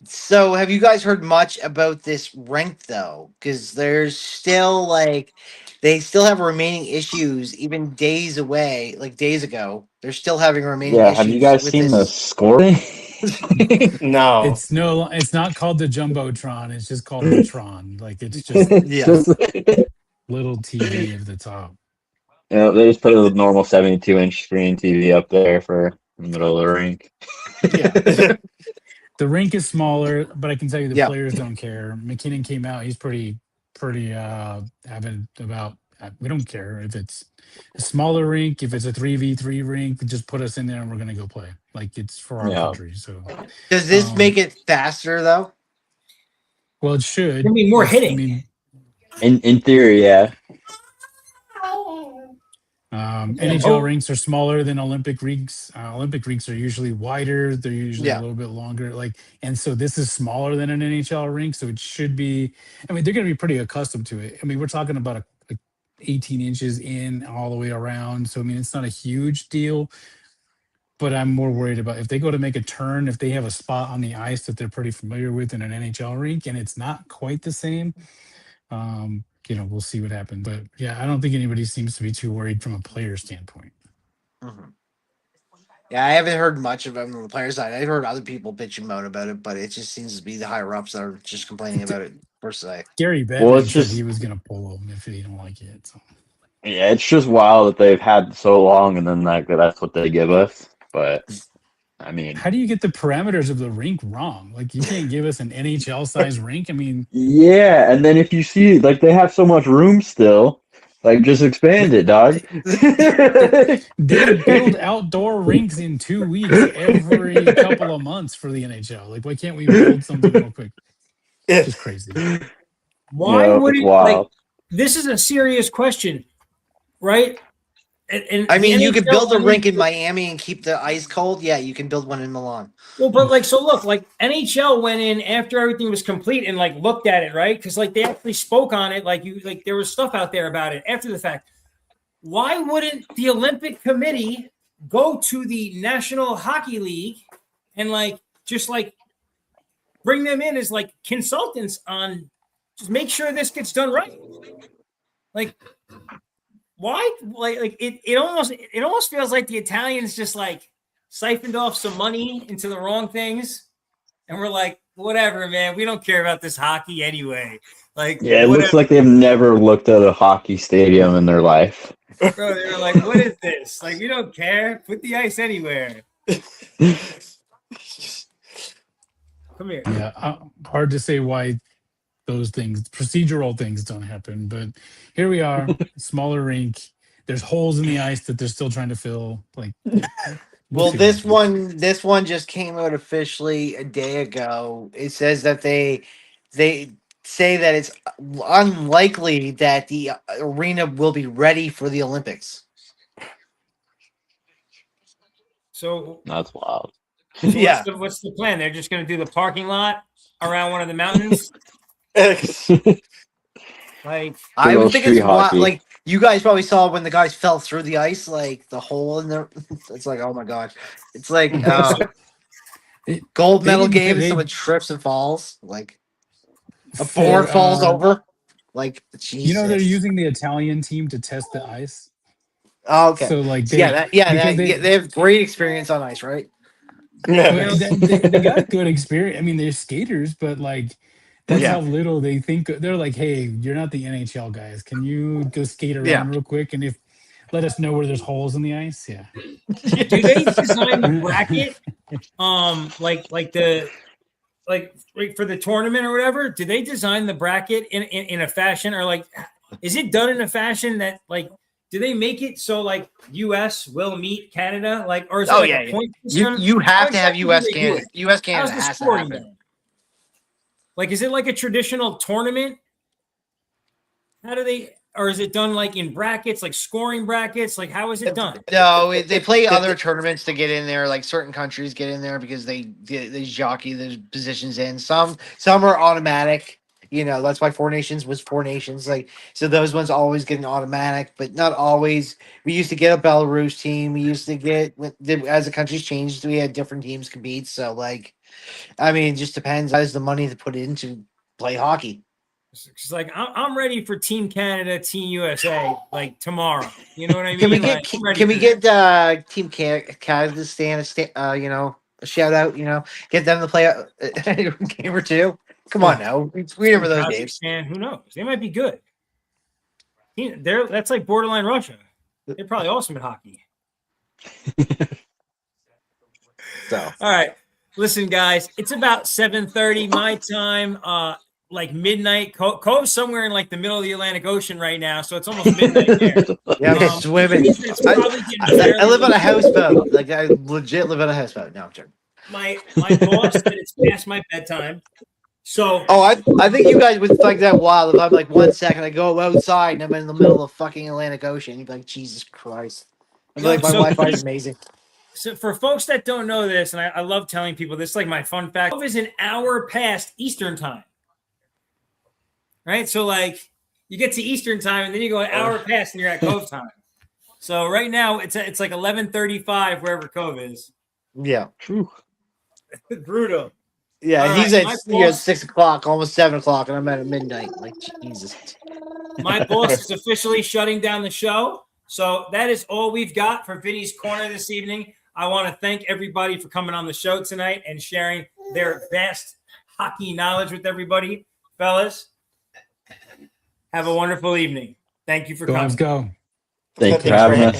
so have you guys heard much about this rink though? Because there's still like they still have remaining issues even days away, like days ago. They're still having remaining yeah. Have you issues guys with seen the this. scoring? No. It's not called the Jumbotron. It's just called the Tron. Like it's just It's Yeah. just little TV of the top. they just put a normal 72-inch screen TV up there for the middle of the rink. Yeah. The rink is smaller, but I can tell you the Yeah. players don't care. McKinnon came out. He's pretty adamant about we don't care if it's a smaller rink, if it's a 3v3 rink, just put us in there and we're gonna go play. Like it's for our Yeah. country. So Does this make it faster though? well it should. gonna be more It's- I hitting. mean In theory, yeah. NHL rinks are smaller than Olympic rinks. Olympic rinks are usually wider. They're usually a Yeah. little bit longer. And so this is smaller than an NHL rink. So it should be. I mean, they're going to be pretty accustomed to it. I mean, we're talking about a 18 inches in all the way around. So I mean, it's not a huge deal. But I'm more worried about if they go to make a turn, if they have a spot on the ice that they're pretty familiar with in an NHL rink, and it's not quite the same. We'll see what happens. But yeah, I don't think anybody seems to be too worried from a player standpoint. Mhm. Yeah, I haven't heard much of them on the player side. I've heard other people bitch and moan about it, but it just seems to be the higher ups that are just complaining about it per se. Gary Well, Bettman it's said he just was going to pull him if he don't like it. So. yeah, it's just wild that they've had so long, and then that's what they give us. But I mean, How do you get the parameters of the rink wrong? Like you can't give us an NHL size rink. I mean, yeah, and then if you see like they have so much room still, like just expand it, dog. they build outdoor rinks in 2 weeks every couple of months for the NHL. Like, why can't we build something real quick? Just crazy. Why would It's it like? wild. this is a serious question, right? And I mean, the you could NHL build a went rink in- in Miami and keep the ice cold. Yeah, you can build one in Milan. Well, but like, so look, like NHL went in after everything was complete and like looked at it, right? Because like they actually spoke on it, like there was stuff out there about it after the fact. Why wouldn't the Olympic Committee go to the National Hockey League and like just like bring them in as like consultants on just make sure this gets done right? Like, why? Like it almost feels like the Italians just like siphoned off some money into the wrong things, and we're like, whatever, man. We don't care about this hockey anyway. Like, Yeah, it whatever. looks like they've never looked at a hockey stadium in their life. Bro, they were like, what is this? Like, we don't care. Put the ice anywhere. Come here. Yeah, hard to say why those things, procedural things, don't happen. But here we are, smaller rink. There's holes in the ice that they're still trying to fill. Like, Well, see this what happens. this one just came out officially a day ago. It says that they say that it's unlikely that the arena will be ready for the Olympics. So, That's wild. Yeah. what's the plan? They're just going to do the parking lot around one of the mountains? Like, I Good would old think street it's wild. hockey. Like you guys probably saw when the guys fell through the ice, like the hole in there. It's like, oh my god! It's like gold They medal didn't game, pay- and they- someone trips and falls. Like a for, board falls over. Like Jesus. You know, they're using the Italian team to test the ice. Oh, okay. So like they, That, because they have great experience on ice, right? well, they got good experience. I mean, they're skaters, but like that's Yeah. how little they think. They're like, hey, you're not the NHL guys. Can you go skate around Yeah. real quick and if let us know where there's holes in the ice? Yeah. do they design the bracket? Like for the tournament or whatever? Do they design the bracket in a fashion, or like, is it done in a fashion that like, do they make it so like U.S. will meet Canada, like, or is it like a point system? You have How to have exactly do U.S. they do Canada. it? U.S. How's Canada the has to scoring happen. done? Like, is it like a traditional tournament? How do they, or is it done like in brackets, like scoring brackets? Like, how is it done? No, they play other tournaments to get in there. Like certain countries get in there because they jockey those positions in. Some are automatic. You know, that's why Four Nations was Four Nations. Like, so those ones always get an automatic, but not always. We used to get a Belarus team. We used to get, as the countries changed, we had different teams compete. So, like, I mean, it just depends. Has the money to put in to play hockey? It's like, I'm ready for Team Canada, Team USA, like tomorrow. You know what I mean? Can we Like, get I'm ready can we for get that. Team Kazakhstan you know, a shout out, you know, get them to play a game or two? Come on now, we remember those games. Kazakhstan, who knows? They might be good. That's like borderline Russia. They're probably awesome at hockey. So All right, listen, guys, it's about 7:30 my time. Like midnight. Cove's somewhere in like the middle of the Atlantic Ocean right now, so it's almost midnight there. yeah, I'm Um, swimming. it's probably getting I live on a fairly- houseboat. Like I legit live on a houseboat. No, I'm joking. My boss said it's past my bedtime. So Oh, I think you guys would think that wild if I'm like 1 second I go outside and I'm in the middle of the fucking Atlantic Ocean. You'd be like, Jesus Christ. I'd be like, my So- Wi-Fi is amazing. So for folks that don't know this, and I love telling people this, is like my fun fact. Cove is an hour past Eastern time, right? So like you get to Eastern time, and then you go an hour past, and you're at Cove time. So right now it's like 11:35 wherever Cove is. Yeah. Brutal. Yeah, All he's right, at my boss- 6 o'clock, almost 7 o'clock, and I'm at midnight. Like, Jesus. My boss is officially shutting down the show. So that is all we've got for Vinny's Corner this evening. I want to thank everybody for coming on the show tonight and sharing their vast hockey knowledge with everybody. Fellas, have a wonderful evening. Thank you for Go, coming. let's go. Thanks for having us.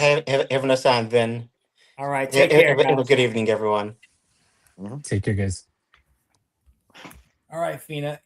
having us on, Vin. All right, take care, Have a guys. good evening, everyone. Take care, guys. All right, Fina.